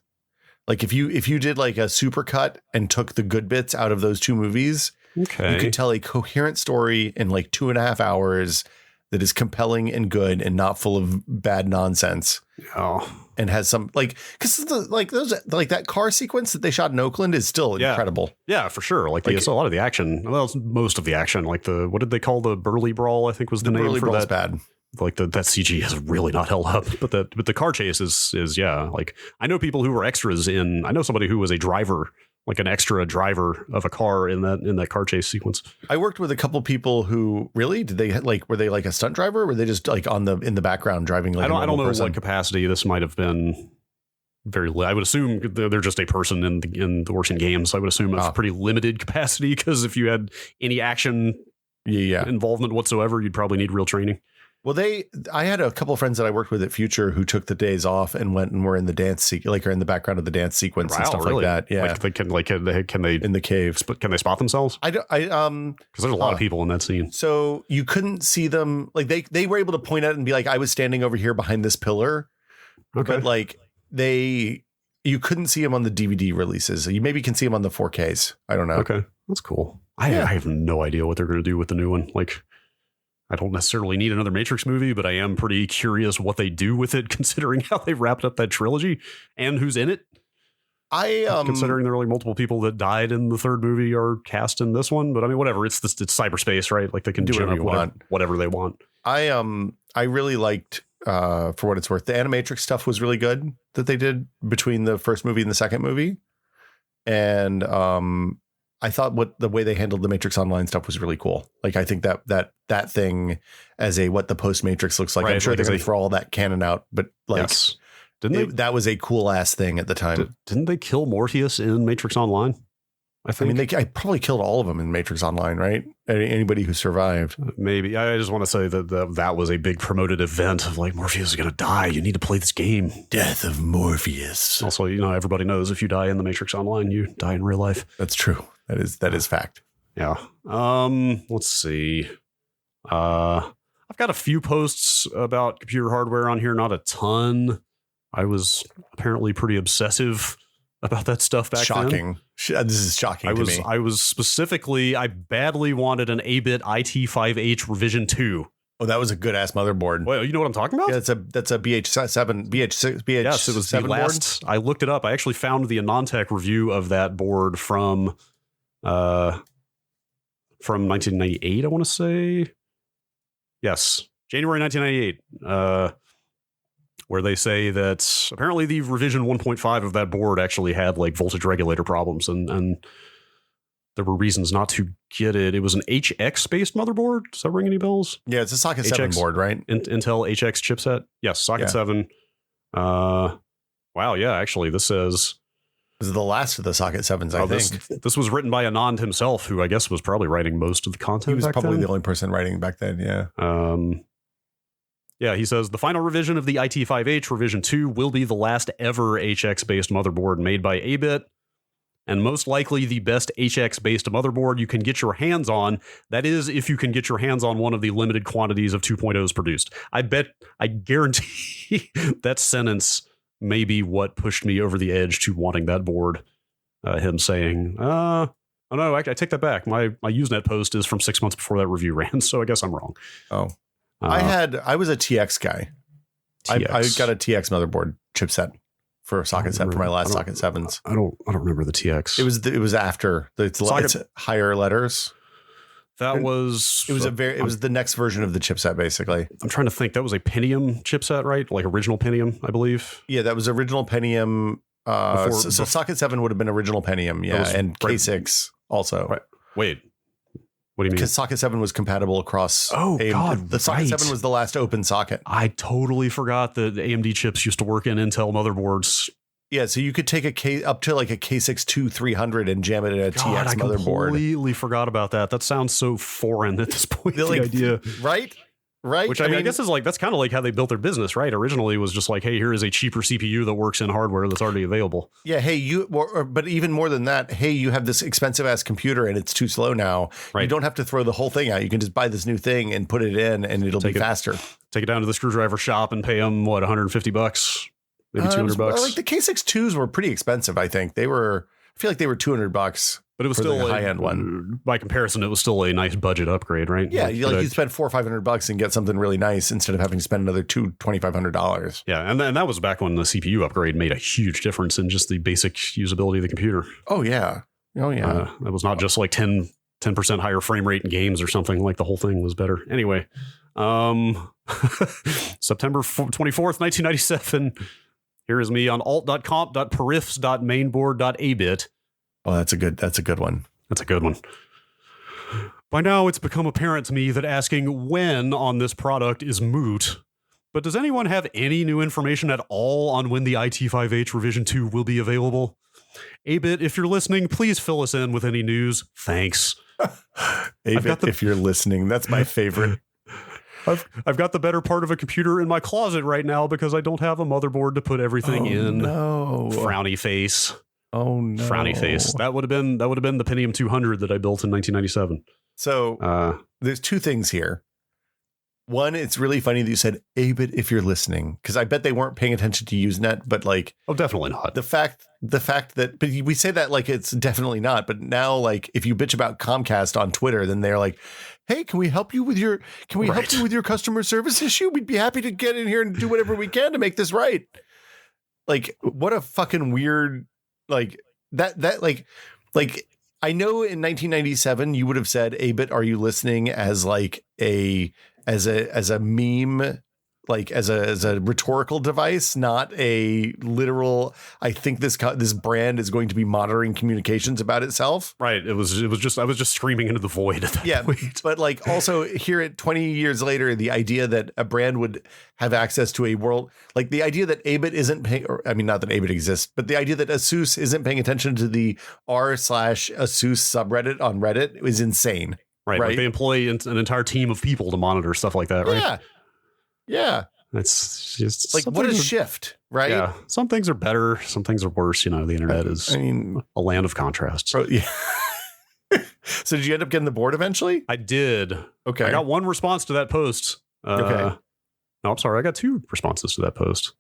Like if you did like a supercut and took the good bits out of those 2 movies, okay, you could tell a coherent story in like 2.5 hours that is compelling and good and not full of bad nonsense. Oh, and has some like, because that car sequence that they shot in Oakland is still incredible. Yeah, for sure. Like it's a lot of the action. Well, it's most of the action. Like what did they call the Burly Brawl? I think was the name Burly for Brawl's that. Bad. Like that CG has really not held up. But the car chase is yeah. Like I know people who were extras in. I know somebody who was a driver, like an extra driver of a car in that car chase sequence. I worked with a couple people who were they like a stunt driver? Or were they just like in the background driving? Like I don't know what capacity this might have been. I would assume they're just a person in the works in games. So I would assume it's pretty limited capacity because if you had any action involvement whatsoever, you'd probably need real training. Well, I had a couple of friends that I worked with at Future who took the days off and went and were in the dance are in the background of the dance sequence and stuff like that. Yeah, can they in the cave? Can they spot themselves? Because there's a lot of people in that scene. So you couldn't see them. Like they were able to point out and be like, I was standing over here behind this pillar, but like you couldn't see them on the DVD releases. You maybe can see them on the 4Ks. I don't know. Okay, that's cool. I have no idea what they're going to do with the new one. Like, I don't necessarily need another Matrix movie, but I am pretty curious what they do with it, considering how they wrapped up that trilogy and who's in it. Considering there are like multiple people that died in the third movie are cast in this one, but I mean, whatever. It's cyberspace, right? Like they can do whatever they want. I really liked, for what it's worth, the Animatrix stuff was really good that they did between the first movie and the second movie, and I thought the way they handled the Matrix Online stuff was really cool. Like, I think that thing as what the post Matrix looks like. Right, I'm sure they're going to throw all that canon out, but like, yes. That was a cool ass thing at the time. Didn't they kill Morpheus in Matrix Online? I mean, I probably killed all of them in Matrix Online, right? Anybody who survived. Maybe. I just want to say that was a big promoted event of like, Morpheus is going to die. You need to play this game. Death of Morpheus. Also, everybody knows if you die in the Matrix Online, you die in real life. That's true. That is fact. Yeah. Let's see. I've got a few posts about computer hardware on here, not a ton. I was apparently pretty obsessive about that stuff back then. Shocking. This is shocking to me. I was specifically, I badly wanted an Abit IT5H revision 2. Oh, that was a good ass motherboard. Well, you know what I'm talking about? Yeah, that's a BH7, BH6, BH7 yes, it was the last board. I looked it up. I actually found the AnonTech review of that board from 1998, I want to say. Yes, January 1998. Where they say that apparently the revision 1.5 of that board actually had like voltage regulator problems, and there were reasons not to get it. It was an HX based motherboard. Does that ring any bells? Yeah, it's a socket 7 board, right? Intel HX chipset. Yes, socket 7. Wow, yeah, actually, this says this is the last of the socket 7s. I think this was written by Anand himself, who I guess was probably writing most of the content. He was probably the only person writing back then. Yeah. Yeah, he says the final revision of the IT5H revision 2 will be the last ever HX-based motherboard made by Abit, and most likely the best HX-based motherboard you can get your hands on. That is, if you can get your hands on one of the limited quantities of 2.0s produced. I guarantee that sentence may be what pushed me over the edge to wanting that board. Him saying, oh no, I take that back. My Usenet post is from 6 months before that review ran, so I guess I'm wrong. Oh. I was a TX guy. I got a TX motherboard chipset for a socket set for my last socket 7s. I don't remember the TX. It was after it's higher letters. It was the next version of the chipset, basically. I'm trying to think. That was a Pentium chipset, right? Like original Pentium, I believe. Yeah, that was original Pentium. So socket 7 would have been original Pentium, yeah, and K6. also. Right. Wait, what do you mean? Because socket 7 was compatible across. God, the socket 7 was the last open socket. I totally forgot that the AMD chips used to work in Intel motherboards. Yeah, so you could take up to like a K6-2300 and jam it in a God, TX motherboard. I completely forgot about that. That sounds so foreign at this point. The like, idea, right? Which I mean, I guess is like that's kind of like how they built their business, right? Originally, it was just like, hey, here is a cheaper CPU that works in hardware that's already available. Yeah, hey, but even more than that, hey, you have this expensive ass computer and it's too slow now. Right. You don't have to throw the whole thing out. You can just buy this new thing and put it in, and it'll be faster. Take it down to the screwdriver shop and pay them what, $150, maybe $200. Like the K6-2s were pretty expensive. I think I feel like they were $200. But it was still a high-end one. By comparison, it was still a nice budget upgrade, right? Yeah, you spend $400 or $500 and get something really nice instead of having to spend another $2,500. Yeah, and that was back when the CPU upgrade made a huge difference in just the basic usability of the computer. Oh yeah, it was not just like 10% higher frame rate in games or something. Like the whole thing was better. Anyway, September 24th, 1997. Here is me on alt.comp.perifs.mainboard.abit. Oh, that's a good one. That's a good one. By now, it's become apparent to me that asking when on this product is moot. But does anyone have any new information at all on when the IT5H revision 2 will be available? Abit, if you're listening, please fill us in with any news. Thanks. Abit, if you're listening, that's my favorite. I've got the better part of a computer in my closet right now because I don't have a motherboard to put everything in. No. Frowny face. Oh no. Frowny face. That would have been the Pentium 200 that I built in 1997. So there's two things here. One, it's really funny that you said Abit if you're listening, because I bet they weren't paying attention to Usenet, but like, oh, definitely not. The fact that, but we say that like it's definitely not. But now, like, if you bitch about Comcast on Twitter, then they're like, hey, can we help you with your customer service issue? We'd be happy to get in here and do whatever we can to make this right. Like, what a fucking weird. Like that I know in 1997 you would have said, Abit, are you listening, as like as a meme, like as a rhetorical device, not a literal. I think this brand is going to be monitoring communications about itself. Right. It was just I was just screaming into the void at that point. But like also here at 20 years later, the idea that a brand would have access to a world, like the idea that Abit isn't paying, or I mean, not that Abit exists, but the idea that ASUS isn't paying attention to the r/ASUS subreddit on Reddit is insane. Right. Like they employ an entire team of people to monitor stuff like that. Right. Yeah. It's just like, what a shift, right? Yeah. Some things are better. Some things are worse. You know, the internet is a land of contrasts. Yeah. So did you end up getting the board eventually? I did. Okay. I got one response to that post. Okay. No, I'm sorry. I got two responses to that post.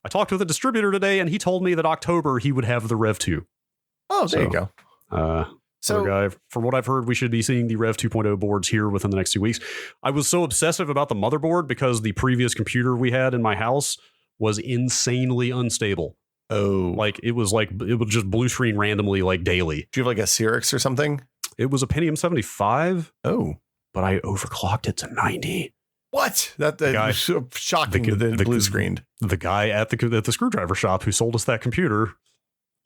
I talked with a distributor today and he told me that October he would have the Rev 2. Oh, there you go. So, from what I've heard, we should be seeing the Rev 2.0 boards here within the next 2 weeks. I was so obsessive about the motherboard because the previous computer we had in my house was insanely unstable. Oh, like it would just blue screen randomly, like daily. Do you have like a Cyrix or something? It was a Pentium 75. Oh, but I overclocked it to 90. What? That was shocking. The blue screened. The guy at the screwdriver shop who sold us that computer.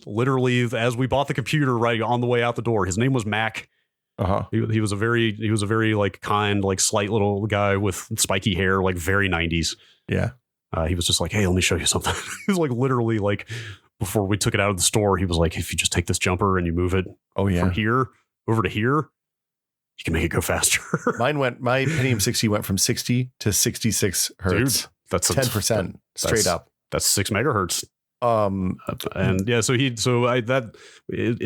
Literally, as we bought the computer, right on the way out the door, his name was Mac. He was a very like kind, like slight little guy with spiky hair, like very 90s. Yeah. He was just like, hey, let me show you something. He was like literally like before we took it out of the store, he was like, if you just take this jumper and you move it from here over to here, you can make it go faster. My Pentium 60 went from 60 to 66 hertz. Dude, that's 10% straight up. That's 6 megahertz. And yeah, it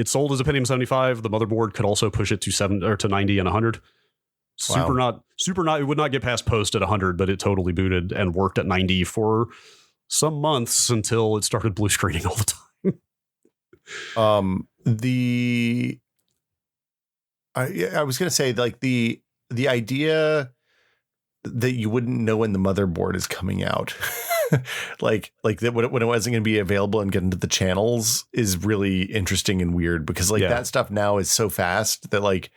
sold as a Pentium 75. The motherboard could also push it to 90 and 100. Super not. It would not get past post at 100, but it totally booted and worked at 90 for some months until it started blue screening all the time. I was gonna say, like the idea that you wouldn't know when the motherboard is coming out. like that when it wasn't going to be available and get into the channels is really interesting and weird, because like that stuff now is so fast that like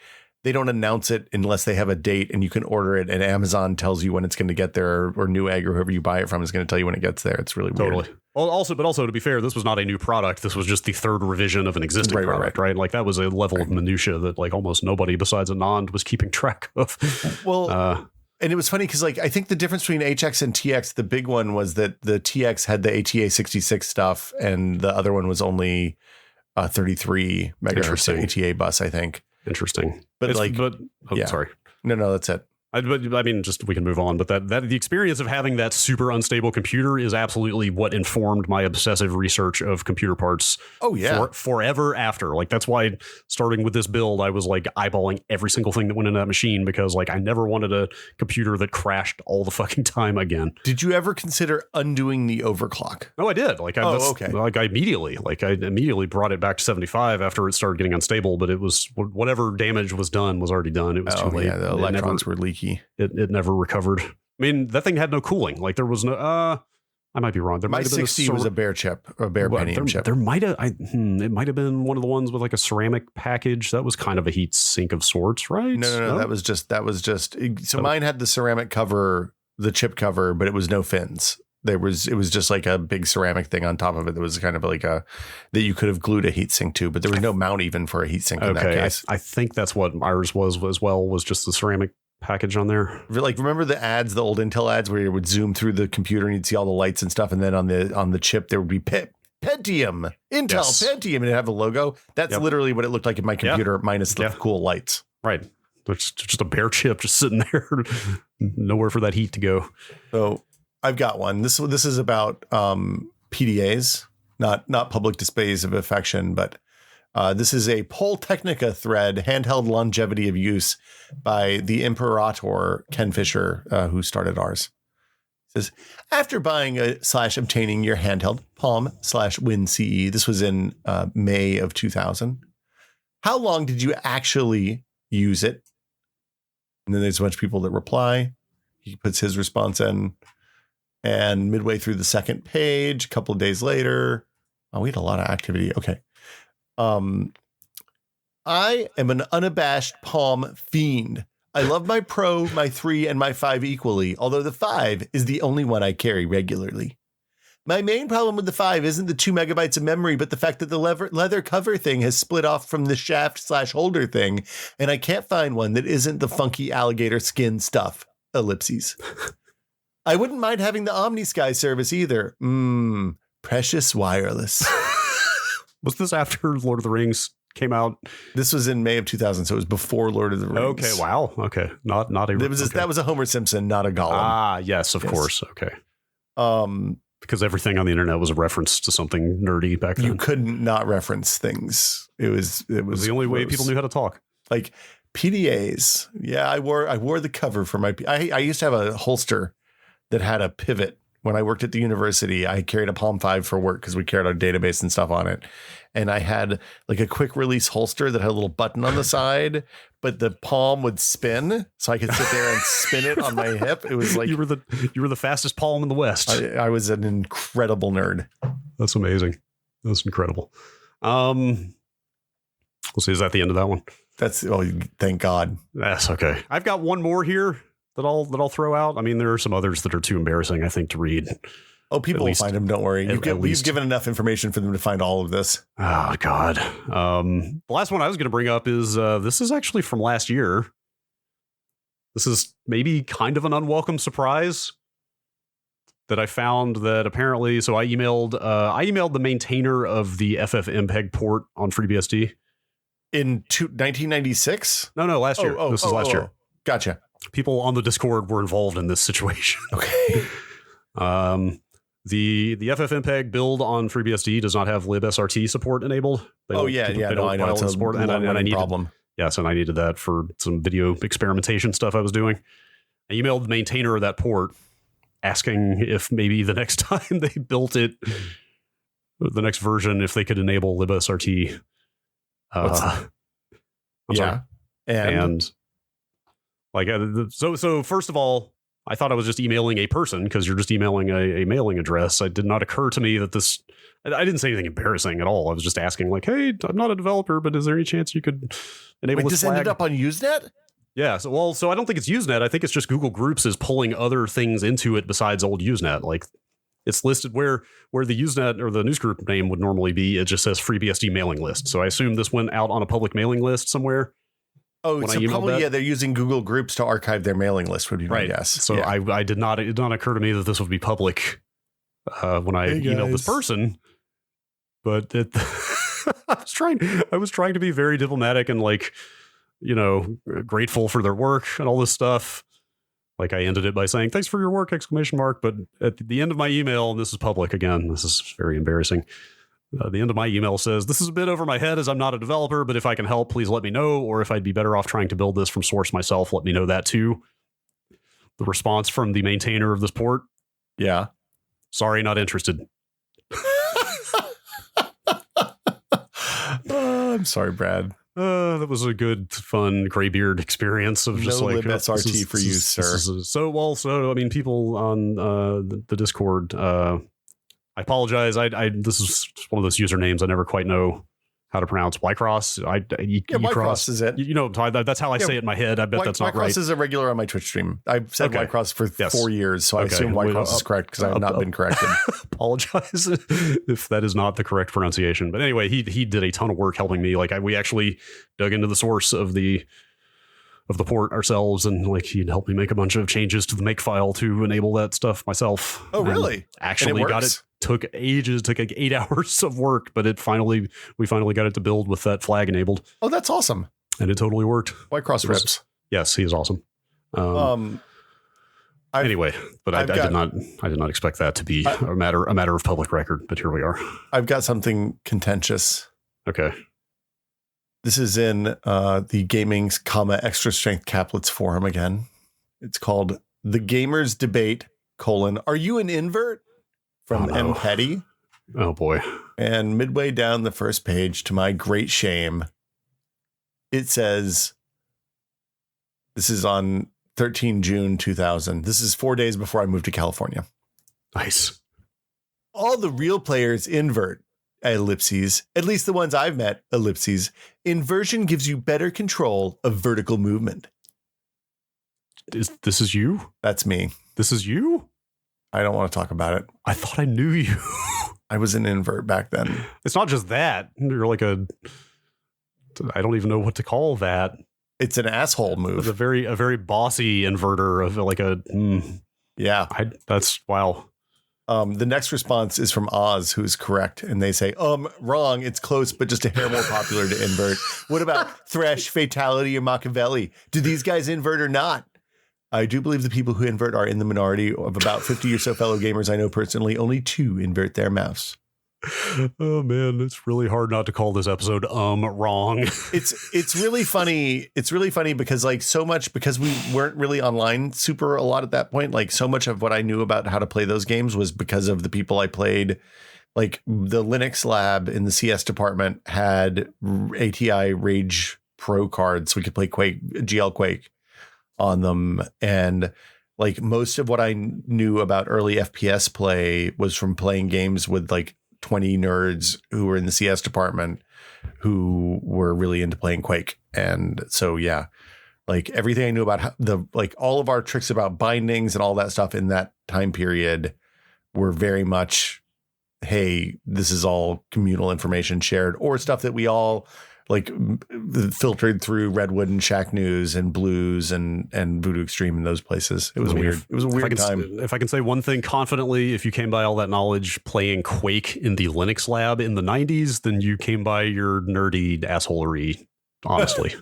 they don't announce it unless they have a date, and you can order it, and Amazon tells you when it's going to get there, or Newegg or whoever you buy it from is going to tell you when it gets there. It's really weird. Well, also to be fair, this was not a new product. This was just the third revision of an existing product, right? Like that was a level of minutia that like almost nobody besides Anand was keeping track of. Well, and it was funny because like I think the difference between HX and TX, the big one was that the TX had the ATA66 stuff, and the other one was only 33 megahertz ATA bus, I think. Interesting. Yeah. Sorry. No, that's it. I mean, just we can move on. But that the experience of having that super unstable computer is absolutely what informed my obsessive research of computer parts. Oh, yeah. Forever after. Like, that's why starting with this build, I was like eyeballing every single thing that went into that machine because like I never wanted a computer that crashed all the fucking time again. Did you ever consider undoing the overclock? Oh, I did. Like, okay. Like I immediately brought it back to 75 after it started getting unstable. But it was whatever damage was done was already done. It was too late. Yeah, the electrons were leaky. It never recovered. I mean, that thing had no cooling. Like there was no. I might be wrong. There My 60 was a bare chip, a bare Pentium chip. There might have. It might have been one of the ones with like a ceramic package. That was kind of a heat sink of sorts, right? No. That was just. So mine had the ceramic cover, the chip cover, but it was no fins. It was just like a big ceramic thing on top of it that was kind of like that you could have glued a heatsink to, but there was no mount even for a heatsink in that case. I think that's what ours was as well, was just the ceramic package on there. Like, remember the ads, the old Intel ads where you would zoom through the computer and you'd see all the lights and stuff, and then on the chip there would be Pentium, Intel Pentium, and it'd have a logo. That's literally what it looked like in my computer, minus the cool lights. Right. There's just a bare chip just sitting there, nowhere for that heat to go. So I've got one. This is about PDAs, not public displays of affection, but this is a Ars Technica thread, handheld longevity of use, by the Imperator Ken Fisher, who started Ars. It says, after buying / obtaining your handheld Palm/Win CE, this was in May of 2000. How long did you actually use it? And then there's a bunch of people that reply. He puts his response in. And midway through the second page, a couple of days later, we had a lot of activity. Okay. I am an unabashed Palm fiend. I love my Pro, my 3, and my 5 equally, although the 5 is the only one I carry regularly. My main problem with the 5 isn't the 2 megabytes of memory, but the fact that the leather cover thing has split off from the shaft/holder thing, and I can't find one that isn't the funky alligator skin stuff. Ellipses. I wouldn't mind having the OmniSky service either. Precious wireless. Was this after Lord of the Rings came out? This was in May of 2000, so it was before Lord of the Rings. Okay, wow. Okay, not a. That was a Homer Simpson, not a Gollum. Ah, yes, of course. Okay. Because everything on the internet was a reference to something nerdy back then. You couldn't not reference things. It was the only way people knew how to talk. Like PDAs. Yeah, I wore the cover for my. I used to have a holster that had a pivot. When I worked at the university, I carried a Palm 5 for work because we carried our database and stuff on it. And I had like a quick release holster that had a little button on the side, but the palm would spin, so I could sit there and spin it on my hip. It was like you were the fastest palm in the West. I was an incredible nerd. That's amazing. That's incredible. We'll see. Is that the end of that one? Thank God. That's okay. I've got one more here that I'll throw out. I mean, there are some others that are too embarrassing, I think, to read. Oh, people will find them. Don't worry. We've given enough information for them to find all of this. Oh, God. The last one I was going to bring up is this is actually from last year. This is maybe kind of an unwelcome surprise that I found that apparently. So I emailed the maintainer of the FFmpeg port on FreeBSD in 1996. No, last year. This is last year. Gotcha. People on the Discord were involved in this situation. Okay. The FFmpeg build on FreeBSD does not have libsrt support enabled. I know. It's a support, and I needed problem. Yes, and I needed that for some video experimentation stuff I was doing. I emailed the maintainer of that port asking if maybe the next time they built it, the next version, if they could enable libsrt. Sorry. And like, so first of all, I thought I was just emailing a person because you're just emailing a mailing address. It did not occur to me that this, I didn't say anything embarrassing at all. I was just asking like, hey, I'm not a developer, but is there any chance you could enable this flag? Ended up on Usenet? Yeah. So I don't think it's Usenet. I think it's just Google Groups is pulling other things into it besides old Usenet. Like it's listed where the Usenet or the newsgroup name would normally be. It just says FreeBSD mailing list. So I assume this went out on a public mailing list somewhere. Oh, so probably, they're using Google Groups to archive their mailing list, would be my guess. So yeah. It did not occur to me that this would be public when I emailed this person. But I was trying to be very diplomatic and like, grateful for their work and all this stuff. Like I ended it by saying, thanks for your work, ! But at the end of my email, and this is public again, this is very embarrassing. The end of my email says, this is a bit over my head as I'm not a developer, but if I can help, please let me know. Or if I'd be better off trying to build this from source myself, let me know that too. The response from the maintainer of this port. Yeah. Sorry, not interested. I'm sorry, Brad. That was a good, fun graybeard experience of just like SRT for you, sir. So I mean, people on the Discord. I apologize. This is one of those usernames I never quite know how to pronounce. Ycross. Ycross is it. That's how I say it in my head. I bet that's not right. Ycross is a regular on my Twitch stream. I've said Ycross for 4 years, so I assume Ycross is correct because I have not been corrected. Apologize if that is not the correct pronunciation. But anyway, he did a ton of work helping me. Like we actually dug into the source of the port ourselves, and like he'd helped me make a bunch of changes to the make file to enable that stuff myself. Oh, really? Actually got it. Took ages, took like 8 hours of work, but we finally got it to build with that flag enabled. Oh, that's awesome. And it totally worked. Ycross rips. Yes, he is awesome. Anyway, but I did not expect that to be a matter of public record, but here we are. I've got something contentious. Okay. This is in the gaming's extra strength caplets forum again. It's called The Gamers Debate, Are you an invert? From M. Petty. Oh, boy. And midway down the first page, to my great shame, it says, this is on 13 June 2000. This is 4 days before I moved to California. Nice. All the real players invert, ellipses, at least the ones I've met, ellipses. Inversion gives you better control of vertical movement. This is you? That's me. This is you? I don't want to talk about it. I thought I knew you. I was an invert back then. It's not just that. You're like I don't even know what to call that. It's an asshole move. It's a very bossy inverter of like yeah. That's wow. The next response is from Oz, who's correct. And they say, wrong. It's close, but just a hair more popular to invert. What about Thresh, Fatality, or Machiavelli? Do these guys invert or not? I do believe the people who invert are in the minority. Of about 50 or so fellow gamers I know personally, only 2 invert their mouse. Oh man, it's really hard not to call this episode wrong. It's really funny. It's really funny because like so much, because we weren't really online super a lot at that point. Like so much of what I knew about how to play those games was because of the people I played. Like the Linux lab in the CS department had ATI Rage Pro cards, so we could play GL Quake on them. And like most of what I knew about early FPS play was from playing games with like 20 nerds who were in the CS department who were really into playing Quake. And so, yeah, like everything I knew about all of our tricks about bindings and all that stuff in that time period were very much, hey, this is all communal information shared, or stuff that we all like filtered through Redwood and Shack News and Blues and Voodoo Extreme and those places. It was weird. It was a weird time. If I can say one thing confidently, if you came by all that knowledge playing Quake in the Linux lab in the 90s, then you came by your nerdy assholery, honestly.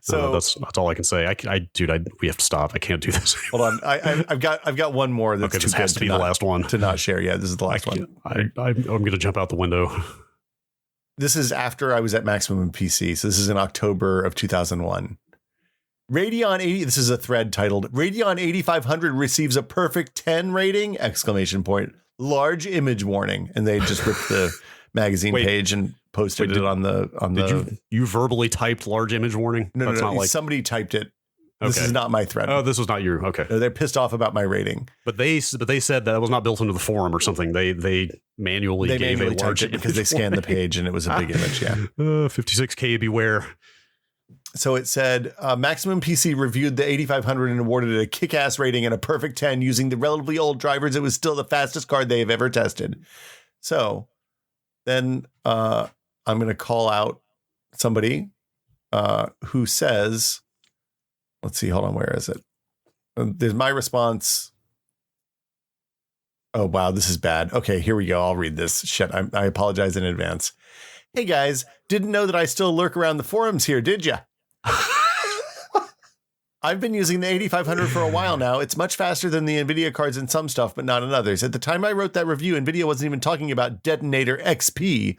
So that's all I can say. We have to stop. I can't do this. Hold on. I've got one more. That's this has to be the last one to not share. Yeah, this is the last one. I'm going to jump out the window. This is after I was at Maximum PC. So this is in October of 2001. Radeon 80. This is a thread titled Radeon 8500 receives a perfect 10 rating! ! Large image warning. And they just ripped the magazine page and posted it on the. Did you verbally typed large image warning? No, somebody typed it This is not my thread. Oh, this was not you. Okay. No, they're pissed off about my rating. But they said that it was not built into the forum or something. They manually gave a large typed it because they scanned the page and it was a big image. Yeah. 56K, beware. So it said Maximum PC reviewed the 8500 and awarded it a kick-ass rating and a perfect 10 using the relatively old drivers. It was still the fastest card they have ever tested. So then I'm going to call out somebody who says, let's see, hold on, where is it? There's my response. Oh, wow, this is bad. Okay, here we go. I'll read this. Shit, I apologize in advance. Hey, guys, didn't know that I still lurk around the forums here, did ya? I've been using the 8500 for a while now. It's much faster than the NVIDIA cards in some stuff, but not in others. At the time I wrote that review, NVIDIA wasn't even talking about Detonator XP,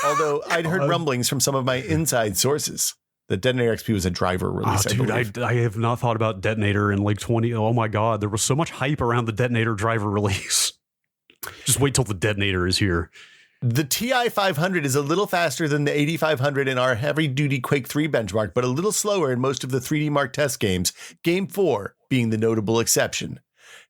although I'd heard rumblings from some of my inside sources. The Detonator XP was a driver release. Dude, I have not thought about Detonator in like 20. Oh my God, there was so much hype around the Detonator driver release. Just wait till the Detonator is here. The TI 500 is a little faster than the 8500 in our heavy-duty Quake 3 benchmark, but a little slower in most of the 3D Mark test games, Game 4 being the notable exception.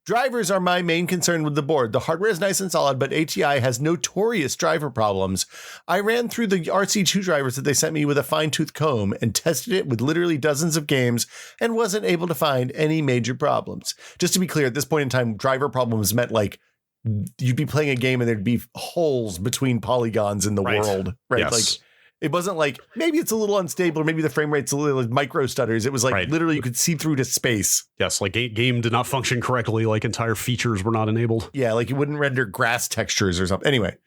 Drivers are my main concern with the board. The hardware is nice and solid, but ATI has notorious driver problems. I ran through the RC2 drivers that they sent me with a fine-tooth comb and tested it with literally dozens of games and wasn't able to find any major problems. Just to be clear, at this point in time, driver problems meant like you'd be playing a game and there'd be holes between polygons in the world, right? Yes. Like it wasn't like maybe it's a little unstable or maybe the frame rate's a little like micro stutters. It was like literally you could see through to space. Yes, like game did not function correctly. Like entire features were not enabled. Yeah, like it wouldn't render grass textures or something. Anyway,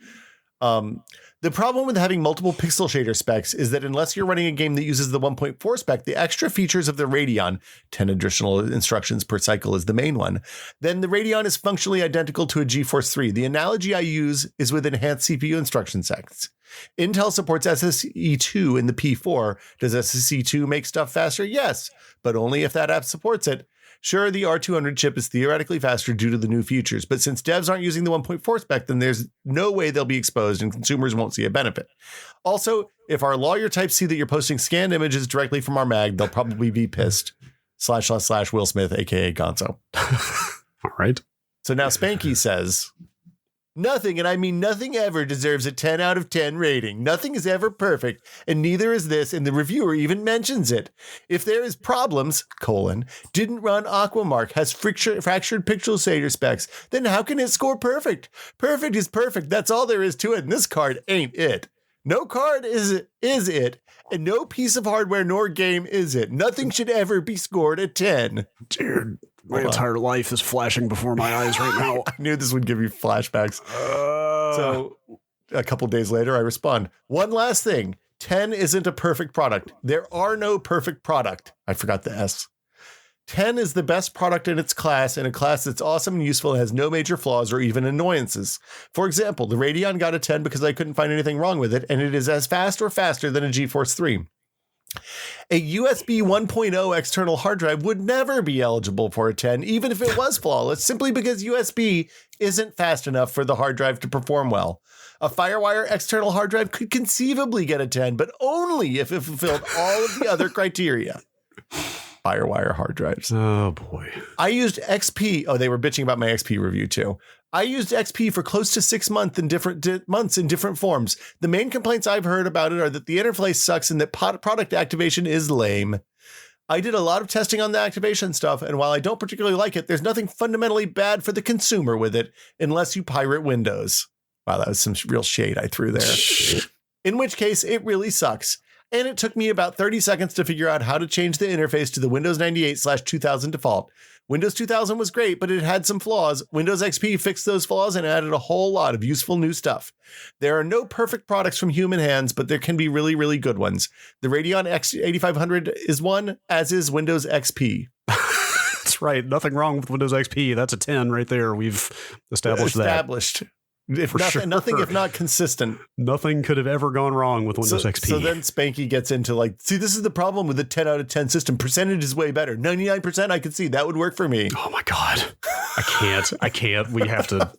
the problem with having multiple pixel shader specs is that unless you're running a game that uses the 1.4 spec, the extra features of the Radeon, 10 additional instructions per cycle is the main one, then the Radeon is functionally identical to a GeForce 3. The analogy I use is with enhanced CPU instruction sets. Intel supports SSE2 in the P4. Does SSE2 make stuff faster? Yes, but only if that app supports it. Sure, the R200 chip is theoretically faster due to the new features, but since devs aren't using the 1.4 spec, then there's no way they'll be exposed and consumers won't see a benefit. Also, if our lawyer types see that you're posting scanned images directly from our mag, they'll probably be pissed. / Will Smith, aka Gonzo. All right. So now Spanky says, nothing, and I mean nothing ever, deserves a 10 out of 10 rating. Nothing is ever perfect, and neither is this, and the reviewer even mentions it. If there is problems, didn't run Aquamark, has fractured pixel shader specs, then how can it score perfect? Perfect is perfect. That's all there is to it, and this card ain't it. No card is it, and no piece of hardware nor game is it. Nothing should ever be scored a 10. Dude. My entire life is flashing before my eyes right now. I knew this would give you flashbacks. So a couple days later, I respond, one last thing. 10 isn't a perfect product. There are no perfect product. I forgot the S. 10 is the best product in its class, in a class that's awesome and useful and has no major flaws or even annoyances. For example, the Radeon got a 10 because I couldn't find anything wrong with it, and it is as fast or faster than a GeForce 3. A USB 1.0 external hard drive would never be eligible for a 10, even if it was flawless, simply because USB isn't fast enough for the hard drive to perform well. A FireWire external hard drive could conceivably get a 10, but only if it fulfilled all of the other criteria. FireWire hard drives. Oh, boy. I used XP. Oh, they were bitching about my XP review, too. I used XP for close to 6 months in different forms. The main complaints I've heard about it are that the interface sucks and that product activation is lame. I did a lot of testing on the activation stuff, and while I don't particularly like it, there's nothing fundamentally bad for the consumer with it, unless you pirate Windows. Wow, that was some real shade I threw there. In which case, it really sucks. And it took me about 30 seconds to figure out how to change the interface to the Windows 98/2000 default. Windows 2000 was great, but it had some flaws. Windows XP fixed those flaws and added a whole lot of useful new stuff. There are no perfect products from human hands, but there can be really, really good ones. The Radeon X8500 is one, as is Windows XP. That's right. Nothing wrong with Windows XP. That's a 10 right there. We've established that. Nothing if not consistent. Nothing could have ever gone wrong with Windows XP. So then Spanky gets into like, see, this is the problem with the 10 out of 10 system. Percentage is way better. 99% I could see. That would work for me. Oh my God. I can't. We have to.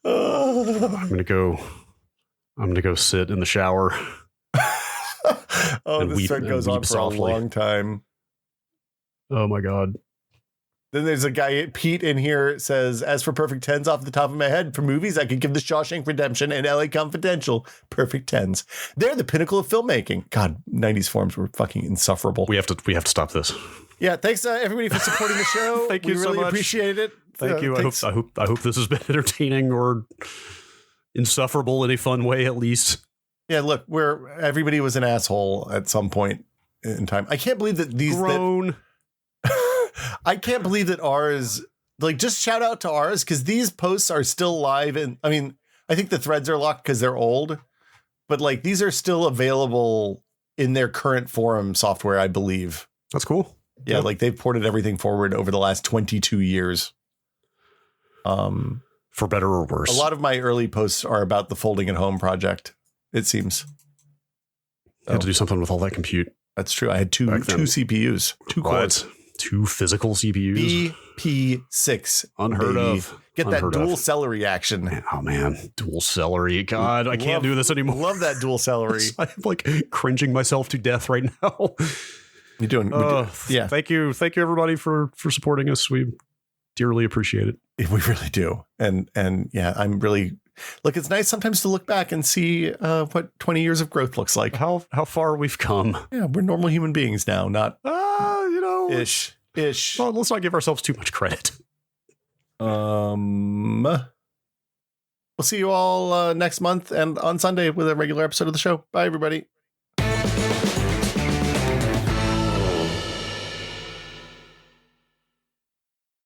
I'm going to go sit in the shower. This thread goes on for a long time. Oh my God. Then there's a guy, Pete, in here says, as for perfect 10s off the top of my head, for movies, I could give The Shawshank Redemption and LA Confidential perfect 10s. They're the pinnacle of filmmaking. God, 90s forums were fucking insufferable. We have to stop this. Yeah, thanks everybody for supporting the show. Thank you we so really much. Appreciate it. Thank you. Thanks. I hope this has been entertaining or insufferable in a fun way, at least. Yeah, look, everybody was an asshole at some point in time. I can't believe that I can't believe that Ars, like, just shout out to Ars, because these posts are still live. And I mean, I think the threads are locked because they're old, but like these are still available in their current forum software, I believe. That's cool. Yeah, like they've ported everything forward over the last 22 years. For better or worse. A lot of my early posts are about the Folding at Home project, it seems. I had to do something with all that compute. That's true. I had two CPUs, two cores. 2 physical CPUs. BP6. Unheard baby. of. Get Unheard that dual of. celery action. Oh man, dual celery. God, I can't do this anymore. Love that dual celery. I'm like cringing myself to death right now. You're doing yeah. Thank you everybody for supporting us. We dearly appreciate it. We really do. And yeah, I'm really look, it's nice sometimes to look back and see what 20 years of growth looks like. How far we've come. Yeah, we're normal human beings now, not ish. Well, let's not give ourselves too much credit. We'll see you all next month and on Sunday with a regular episode of the show. Bye, everybody.